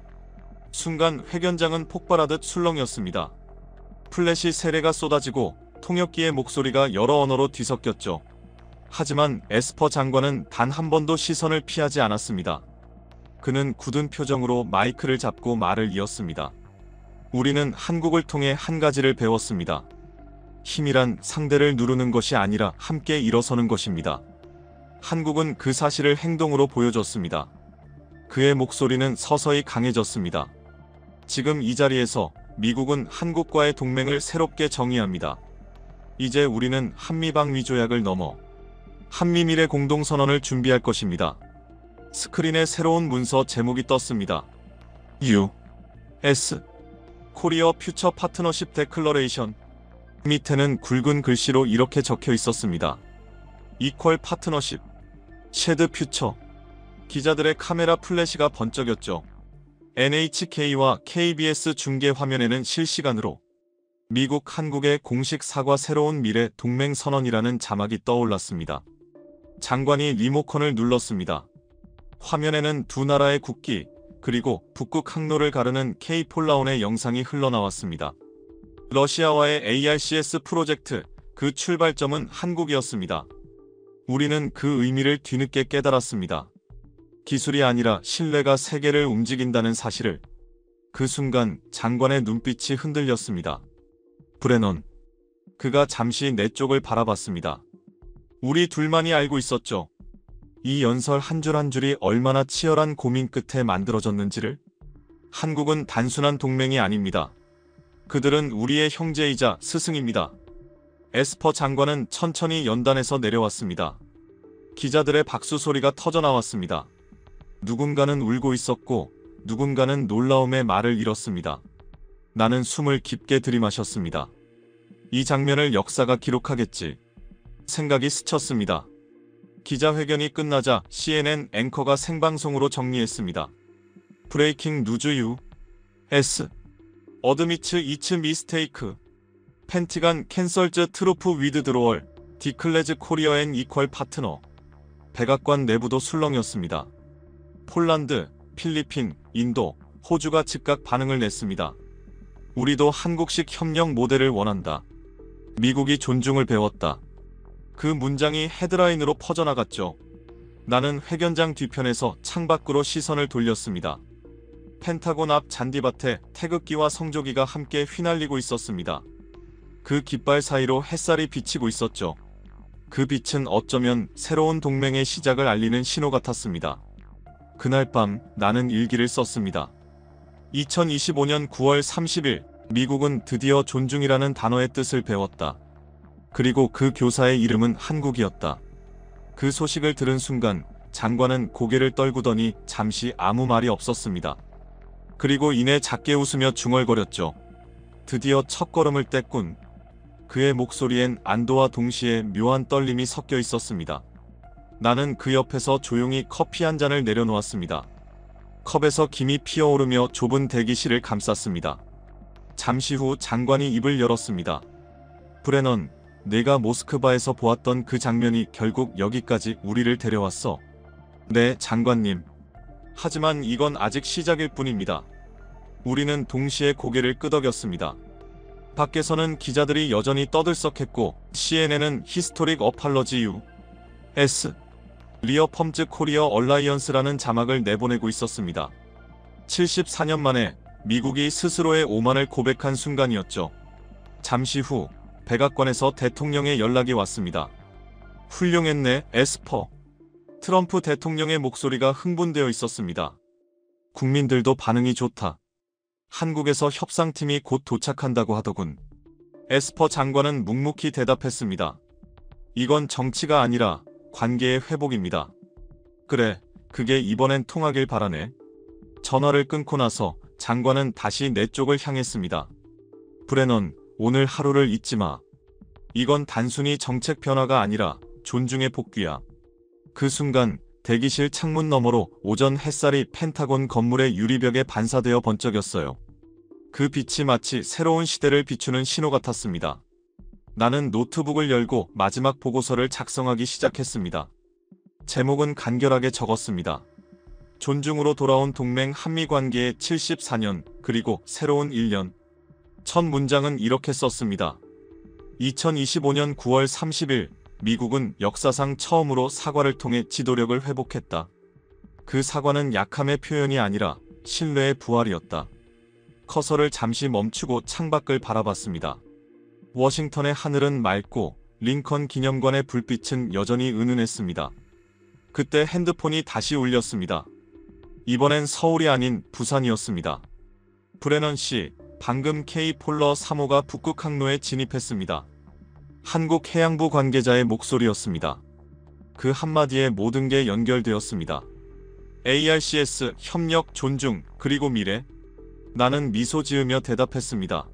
순간 회견장은 폭발하듯 술렁였습니다. 플래시 세례가 쏟아지고 통역기의 목소리가 여러 언어로 뒤섞였죠. 하지만 에스퍼 장관은 단 한 번도 시선을 피하지 않았습니다. 그는 굳은 표정으로 마이크를 잡고 말을 이었습니다. 우리는 한국을 통해 한 가지를 배웠습니다. 힘이란 상대를 누르는 것이 아니라 함께 일어서는 것입니다. 한국은 그 사실을 행동으로 보여줬습니다. 그의 목소리는 서서히 강해졌습니다. 지금 이 자리에서 미국은 한국과의 동맹을 새롭게 정의합니다. 이제 우리는 한미방위 조약을 넘어 한미미래 공동선언을 준비할 것입니다. 스크린에 새로운 문서 제목이 떴습니다. U.S. 코리어 퓨처 파트너십 데클러레이션. 밑에는 굵은 글씨로 이렇게 적혀 있었습니다. 이퀄 파트너십, 쉐드 퓨처. 기자들의 카메라 플래시가 번쩍였죠. NHK와 KBS 중계 화면에는 실시간으로 미국 한국의 공식 사과 새로운 미래 동맹 선언이라는 자막이 떠올랐습니다. 장관이 리모컨을 눌렀습니다. 화면에는 두 나라의 국기, 그리고 북극 항로를 가르는 K-폴라온의 영상이 흘러나왔습니다. 러시아와의 ARCS 프로젝트, 그 출발점은 한국이었습니다. 우리는 그 의미를 뒤늦게 깨달았습니다. 기술이 아니라 신뢰가 세계를 움직인다는 사실을. 그 순간 장관의 눈빛이 흔들렸습니다. 브레넌. 그가 잠시 내 쪽을 바라봤습니다. 우리 둘만이 알고 있었죠. 이 연설 한 줄 한 줄이 얼마나 치열한 고민 끝에 만들어졌는지를. 한국은 단순한 동맹이 아닙니다. 그들은 우리의 형제이자 스승입니다. 에스퍼 장관은 천천히 연단에서 내려왔습니다. 기자들의 박수 소리가 터져나왔습니다. 누군가는 울고 있었고 누군가는 놀라움의 말을 잃었습니다. 나는 숨을 깊게 들이마셨습니다. 이 장면을 역사가 기록하겠지. 생각이 스쳤습니다. 기자회견이 끝나자 CNN 앵커가 생방송으로 정리했습니다. 브레이킹 뉴즈 U.S. 어드미츠 이츠 미스테이크. 펜티간 캔설즈 트루프 위드 드로얼. 디클레즈 코리어 앤 이퀄 파트너. 백악관 내부도 술렁였습니다. 폴란드, 필리핀, 인도, 호주가 즉각 반응을 냈습니다. 우리도 한국식 협력 모델을 원한다. 미국이 존중을 배웠다. 그 문장이 헤드라인으로 퍼져나갔죠. 나는 회견장 뒤편에서 창밖으로 시선을 돌렸습니다. 펜타곤 앞 잔디밭에 태극기와 성조기가 함께 휘날리고 있었습니다. 그 깃발 사이로 햇살이 비치고 있었죠. 그 빛은 어쩌면 새로운 동맹의 시작을 알리는 신호 같았습니다. 그날 밤 나는 일기를 썼습니다. 2025년 9월 30일 미국은 드디어 존중이라는 단어의 뜻을 배웠다. 그리고 그 교사의 이름은 한국이었다. 그 소식을 들은 순간 장관은 고개를 떨구더니 잠시 아무 말이 없었습니다. 그리고 이내 작게 웃으며 중얼거렸죠. 드디어 첫걸음을 뗐군. 그의 목소리엔 안도와 동시에 묘한 떨림이 섞여 있었습니다. 나는 그 옆에서 조용히 커피 한 잔을 내려놓았습니다. 컵에서 김이 피어오르며 좁은 대기실을 감쌌습니다. 잠시 후 장관이 입을 열었습니다. 브레넌, 내가 모스크바에서 보았던 그 장면이 결국 여기까지 우리를 데려왔어. 네, 장관님. 하지만 이건 아직 시작일 뿐입니다. 우리는 동시에 고개를 끄덕였습니다. 밖에서는 기자들이 여전히 떠들썩했고 CNN은 히스토릭 어팔러지 U.S. 리어펌즈 코리어 얼라이언스라는 자막을 내보내고 있었습니다. 74년 만에 미국이 스스로의 오만을 고백한 순간이었죠. 잠시 후 백악관에서 대통령의 연락이 왔습니다. 훌륭했네, 에스퍼. 트럼프 대통령의 목소리가 흥분되어 있었습니다. 국민들도 반응이 좋다. 한국에서 협상팀이 곧 도착한다고 하더군. 에스퍼 장관은 묵묵히 대답했습니다. 이건 정치가 아니라 관계의 회복입니다. 그래, 그게 이번엔 통하길 바라네. 전화를 끊고 나서 장관은 다시 내 쪽을 향했습니다. 브레넌, 오늘 하루를 잊지 마. 이건 단순히 정책 변화가 아니라 존중의 복귀야. 그 순간 대기실 창문 너머로 오전 햇살이 펜타곤 건물의 유리벽에 반사되어 번쩍였어요. 그 빛이 마치 새로운 시대를 비추는 신호 같았습니다. 나는 노트북을 열고 마지막 보고서를 작성하기 시작했습니다. 제목은 간결하게 적었습니다. 존중으로 돌아온 동맹 한미 관계의 74년, 그리고 새로운 1년. 첫 문장은 이렇게 썼습니다. 2025년 9월 30일, 미국은 역사상 처음으로 사과를 통해 지도력을 회복했다. 그 사과는 약함의 표현이 아니라 신뢰의 부활이었다. 커서를 잠시 멈추고 창밖을 바라봤습니다. 워싱턴의 하늘은 맑고 링컨 기념관의 불빛은 여전히 은은했습니다. 그때 핸드폰이 다시 울렸습니다. 이번엔 서울이 아닌 부산이었습니다. 브레넌 씨, 방금 K-폴러 3호가 북극 항로에 진입했습니다. 한국 해양부 관계자의 목소리였습니다. 그 한마디에 모든 게 연결되었습니다. ARCS, 협력, 존중, 그리고 미래. 나는 미소 지으며 대답했습니다.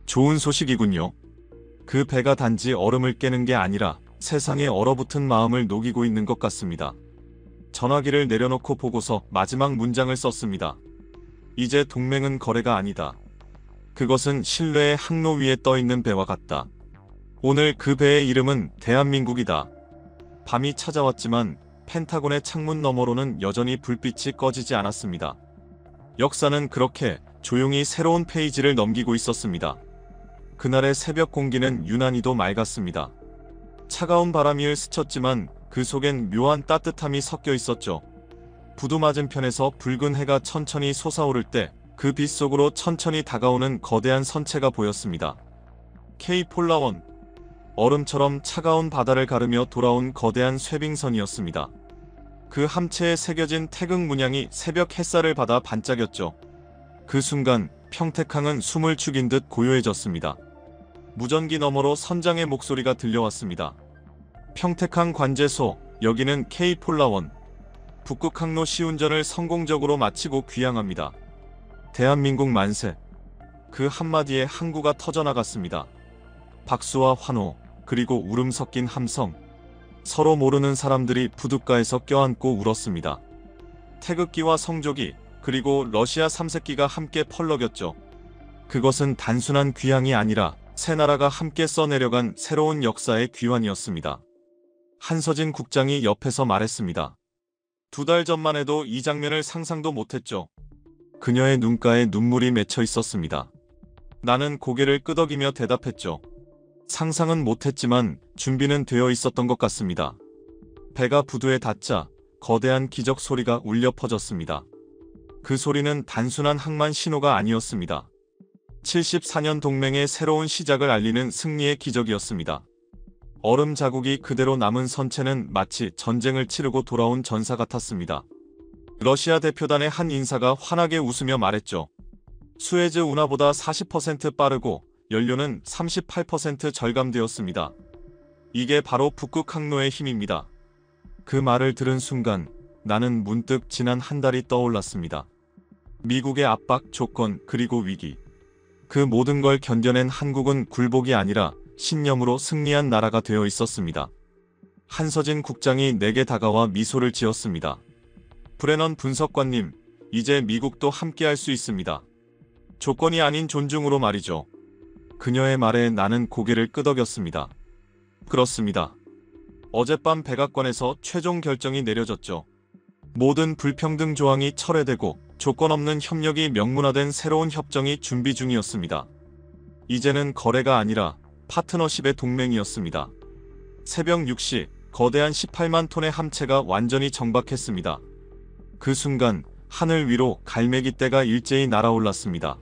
좋은 소식이군요. 그 배가 단지 얼음을 깨는 게 아니라 세상에 얼어붙은 마음을 녹이고 있는 것 같습니다. 전화기를 내려놓고 보고서 마지막 문장을 썼습니다. 이제 동맹은 거래가 아니다. 그것은 신뢰의 항로 위에 떠있는 배와 같다. 오늘 그 배의 이름은 대한민국이다. 밤이 찾아왔지만 펜타곤의 창문 너머로는 여전히 불빛이 꺼지지 않았습니다. 역사는 그렇게 조용히 새로운 페이지를 넘기고 있었습니다. 그날의 새벽 공기는 유난히도 맑았습니다. 차가운 바람이 스쳤지만 그 속엔 묘한 따뜻함이 섞여 있었죠. 부두 맞은편에서 붉은 해가 천천히 솟아오를 때 그 빛 속으로 천천히 다가오는 거대한 선체가 보였습니다. K-폴라1. 얼음처럼 차가운 바다를 가르며 돌아온 거대한 쇠빙선이었습니다. 그 함체에 새겨진 태극 문양이 새벽 햇살을 받아 반짝였죠. 그 순간 평택항은 숨을 죽인 듯 고요해졌습니다. 무전기 너머로 선장의 목소리가 들려왔습니다. 평택항 관제소, 여기는 K-폴라1. 북극항로 시운전을 성공적으로 마치고 귀향합니다. 대한민국 만세. 그 한마디에 항구가 터져나갔습니다. 박수와 환호, 그리고 울음 섞인 함성. 서로 모르는 사람들이 부둣가에서 껴안고 울었습니다. 태극기와 성조기, 그리고 러시아 3세기가 함께 펄럭였죠. 그것은 단순한 귀향이 아니라 새 나라가 함께 써내려간 새로운 역사의 귀환이었습니다. 한서진 국장이 옆에서 말했습니다. 2달 전만 해도 이 장면을 상상도 못했죠. 그녀의 눈가에 눈물이 맺혀 있었습니다. 나는 고개를 끄덕이며 대답했죠. 상상은 못했지만 준비는 되어 있었던 것 같습니다. 배가 부두에 닿자 거대한 기적 소리가 울려 퍼졌습니다. 그 소리는 단순한 항만 신호가 아니었습니다. 74년 동맹의 새로운 시작을 알리는 승리의 기적이었습니다. 얼음 자국이 그대로 남은 선체는 마치 전쟁을 치르고 돌아온 전사 같았습니다. 러시아 대표단의 한 인사가 환하게 웃으며 말했죠. 수에즈 운하보다 40% 빠르고 연료는 38% 절감되었습니다. 이게 바로 북극 항로의 힘입니다. 그 말을 들은 순간 나는 문득 지난 한 달이 떠올랐습니다. 미국의 압박, 조건, 그리고 위기. 그 모든 걸 견뎌낸 한국은 굴복이 아니라 신념으로 승리한 나라가 되어 있었습니다. 한서진 국장이 내게 다가와 미소를 지었습니다. 브레넌 분석관님, 이제 미국도 함께할 수 있습니다. 조건이 아닌 존중으로 말이죠. 그녀의 말에 나는 고개를 끄덕였습니다. 그렇습니다. 어젯밤 백악관에서 최종 결정이 내려졌죠. 모든 불평등 조항이 철회되고 조건 없는 협력이 명문화된 새로운 협정이 준비 중이었습니다. 이제는 거래가 아니라 파트너십의 동맹이었습니다. 새벽 6시 거대한 18만 톤의 함체가 완전히 정박했습니다. 그 순간 하늘 위로 갈매기 떼가 일제히 날아올랐습니다.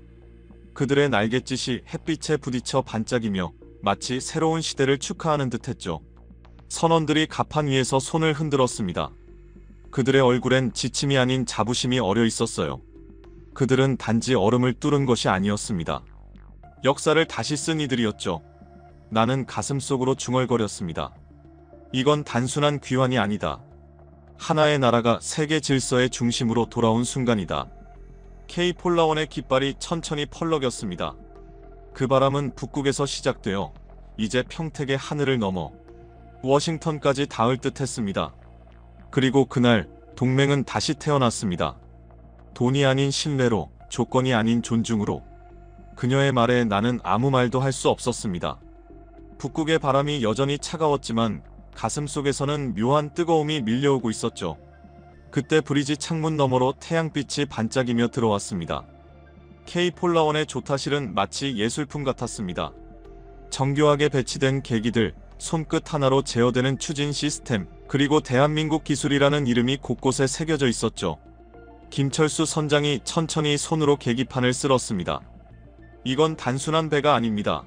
그들의 날갯짓이 햇빛에 부딪혀 반짝이며 마치 새로운 시대를 축하하는 듯했죠. 선원들이 갑판 위에서 손을 흔들었습니다. 그들의 얼굴엔 지침이 아닌 자부심이 어려 있었어요. 그들은 단지 얼음을 뚫은 것이 아니었습니다. 역사를 다시 쓴 이들이었죠. 나는 가슴속으로 중얼거렸습니다. 이건 단순한 귀환이 아니다. 하나의 나라가 세계 질서의 중심으로 돌아온 순간이다. K 폴라원의 깃발이 천천히 펄럭였습니다. 그 바람은 북극에서 시작되어 이제 평택의 하늘을 넘어 워싱턴까지 닿을 듯 했습니다. 그리고 그날 동맹은 다시 태어났습니다. 돈이 아닌 신뢰로, 조건이 아닌 존중으로. 그녀의 말에 나는 아무 말도 할 수 없었습니다. 북극의 바람이 여전히 차가웠지만 가슴속에서는 묘한 뜨거움이 밀려오고 있었죠. 그때 브리지 창문 너머로 태양빛이 반짝이며 들어왔습니다. K 폴라원의 조타실은 마치 예술품 같았습니다. 정교하게 배치된 계기들, 손끝 하나로 제어되는 추진 시스템, 그리고 대한민국 기술이라는 이름이 곳곳에 새겨져 있었죠. 김철수 선장이 천천히 손으로 계기판을 쓸었습니다. 이건 단순한 배가 아닙니다.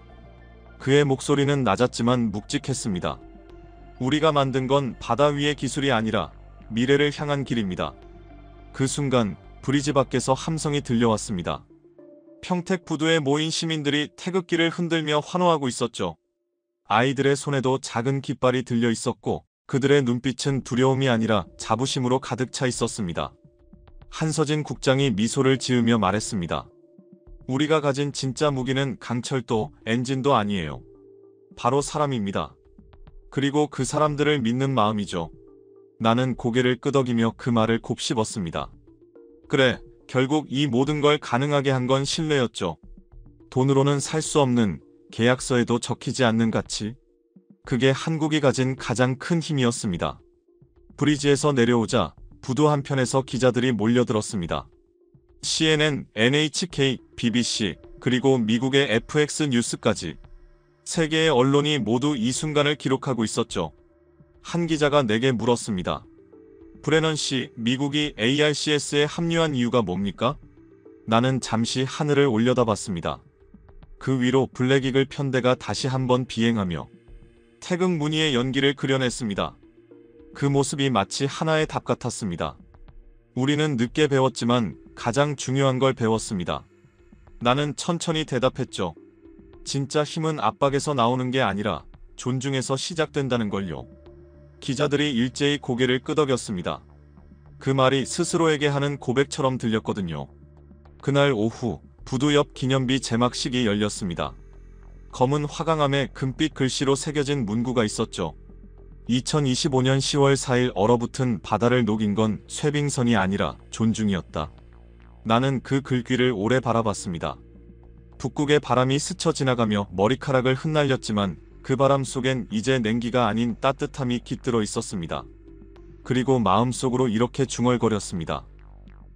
그의 목소리는 낮았지만 묵직했습니다. 우리가 만든 건 바다 위의 기술이 아니라 미래를 향한 길입니다. 그 순간 브리지 밖에서 함성이 들려왔습니다. 평택 부두에 모인 시민들이 태극기를 흔들며 환호하고 있었죠. 아이들의 손에도 작은 깃발이 들려 있었고 그들의 눈빛은 두려움이 아니라 자부심으로 가득 차 있었습니다. 한서진 국장이 미소를 지으며 말했습니다. 우리가 가진 진짜 무기는 강철도, 엔진도 아니에요. 바로 사람입니다. 그리고 그 사람들을 믿는 마음이죠. 나는 고개를 끄덕이며 그 말을 곱씹었습니다. 그래, 결국 이 모든 걸 가능하게 한 건 신뢰였죠. 돈으로는 살 수 없는, 계약서에도 적히지 않는 가치. 그게 한국이 가진 가장 큰 힘이었습니다. 브리지에서 내려오자 부두 한편에서 기자들이 몰려들었습니다. CNN, NHK, BBC, 그리고 미국의 FX 뉴스까지. 세계의 언론이 모두 이 순간을 기록하고 있었죠. 한 기자가 내게 물었습니다. 브레넌 씨, 미국이 ARCS에 합류한 이유가 뭡니까? 나는 잠시 하늘을 올려다봤습니다. 그 위로 블랙이글 편대가 다시 한번 비행하며 태극 무늬의 연기를 그려냈습니다. 그 모습이 마치 하나의 답 같았습니다. 우리는 늦게 배웠지만 가장 중요한 걸 배웠습니다. 나는 천천히 대답했죠. 진짜 힘은 압박에서 나오는 게 아니라 존중에서 시작된다는 걸요. 기자들이 일제히 고개를 끄덕였습니다. 그 말이 스스로에게 하는 고백처럼 들렸거든요. 그날 오후 부두 옆 기념비 제막식이 열렸습니다. 검은 화강암에 금빛 글씨로 새겨진 문구가 있었죠. 2025년 10월 4일 얼어붙은 바다를 녹인 건 쇠빙선이 아니라 존중이었다. 나는 그 글귀를 오래 바라봤습니다. 북극의 바람이 스쳐 지나가며 머리카락을 흩날렸지만 그 바람 속엔 이제 냉기가 아닌 따뜻함이 깃들어 있었습니다. 그리고 마음속으로 이렇게 중얼거렸습니다.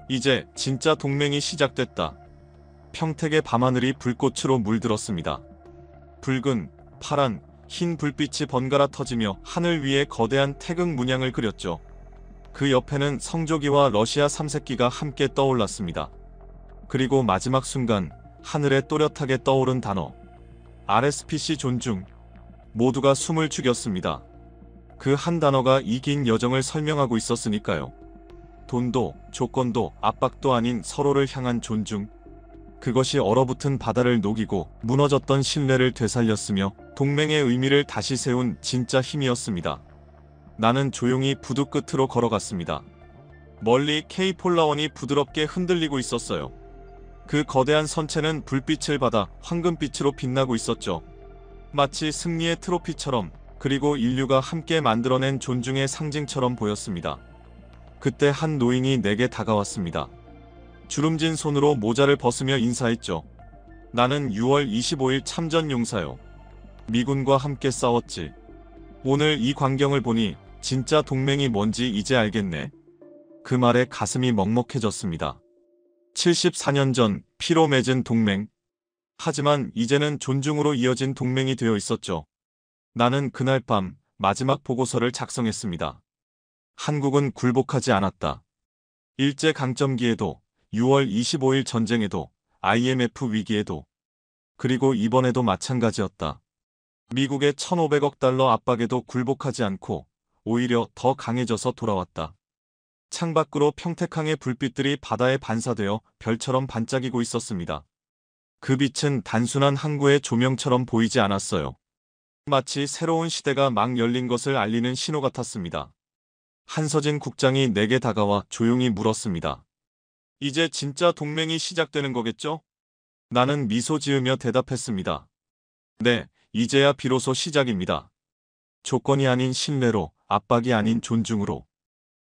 이제 진짜 동맹이 시작됐다. 평택의 밤하늘이 불꽃으로 물들었습니다. 붉은, 파란, 흰 불빛이 번갈아 터지며 하늘 위에 거대한 태극 문양을 그렸죠. 그 옆에는 성조기와 러시아 3색기가 함께 떠올랐습니다. 그리고 마지막 순간 하늘에 또렷하게 떠오른 단어 RSPC 존중. 모두가 숨을 죽였습니다. 그 한 단어가 이 긴 여정을 설명하고 있었으니까요. 돈도 조건도 압박도 아닌 서로를 향한 존중. 그것이 얼어붙은 바다를 녹이고 무너졌던 신뢰를 되살렸으며 동맹의 의미를 다시 세운 진짜 힘이었습니다. 나는 조용히 부두 끝으로 걸어갔습니다. 멀리 K폴라원이 부드럽게 흔들리고 있었어요. 그 거대한 선체는 불빛을 받아 황금빛으로 빛나고 있었죠. 마치 승리의 트로피처럼, 그리고 인류가 함께 만들어낸 존중의 상징처럼 보였습니다. 그때 한 노인이 내게 다가왔습니다. 주름진 손으로 모자를 벗으며 인사했죠. 나는 6월 25일 참전 용사요. 미군과 함께 싸웠지. 오늘 이 광경을 보니 진짜 동맹이 뭔지 이제 알겠네. 그 말에 가슴이 먹먹해졌습니다. 74년 전 피로 맺은 동맹. 하지만 이제는 존중으로 이어진 동맹이 되어 있었죠. 나는 그날 밤 마지막 보고서를 작성했습니다. 한국은 굴복하지 않았다. 일제강점기에도, 6월 25일 전쟁에도, IMF 위기에도, 그리고 이번에도 마찬가지였다. 미국의 1,500억 달러 압박에도 굴복하지 않고 오히려 더 강해져서 돌아왔다. 창밖으로 평택항의 불빛들이 바다에 반사되어 별처럼 반짝이고 있었습니다. 그 빛은 단순한 항구의 조명처럼 보이지 않았어요. 마치 새로운 시대가 막 열린 것을 알리는 신호 같았습니다. 한서진 국장이 내게 다가와 조용히 물었습니다. 이제 진짜 동맹이 시작되는 거겠죠? 나는 미소 지으며 대답했습니다. 네, 이제야 비로소 시작입니다. 조건이 아닌 신뢰로, 압박이 아닌 존중으로.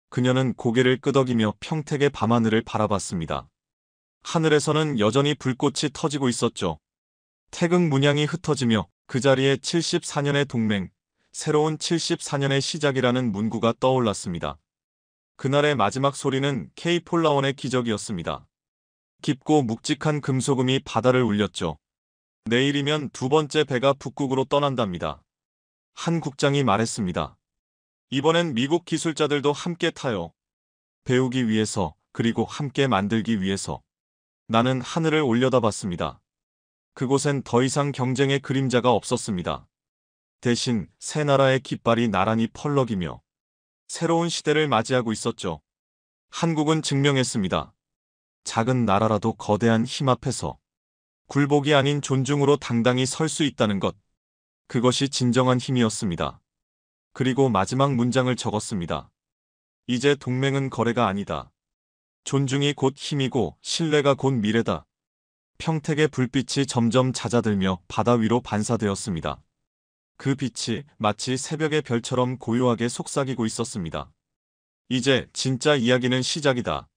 그녀는 고개를 끄덕이며 평택의 밤하늘을 바라봤습니다. 하늘에서는 여전히 불꽃이 터지고 있었죠. 태극 문양이 흩어지며 그 자리에 74년의 동맹, 새로운 74년의 시작이라는 문구가 떠올랐습니다. 그날의 마지막 소리는 K폴라원의 기적이었습니다. 깊고 묵직한 금소금이 바다를 울렸죠. 내일이면 두 번째 배가 북극으로 떠난답니다. 한 국장이 말했습니다. 이번엔 미국 기술자들도 함께 타요. 배우기 위해서, 그리고 함께 만들기 위해서. 나는 하늘을 올려다봤습니다. 그곳엔 더 이상 경쟁의 그림자가 없었습니다. 대신 새 나라의 깃발이 나란히 펄럭이며 새로운 시대를 맞이하고 있었죠. 한국은 증명했습니다. 작은 나라라도 거대한 힘 앞에서 굴복이 아닌 존중으로 당당히 설 수 있다는 것. 그것이 진정한 힘이었습니다. 그리고 마지막 문장을 적었습니다. 이제 동맹은 거래가 아니다. 존중이 곧 힘이고 신뢰가 곧 미래다. 평택의 불빛이 점점 잦아들며 바다 위로 반사되었습니다. 그 빛이 마치 새벽의 별처럼 고요하게 속삭이고 있었습니다. 이제 진짜 이야기는 시작이다.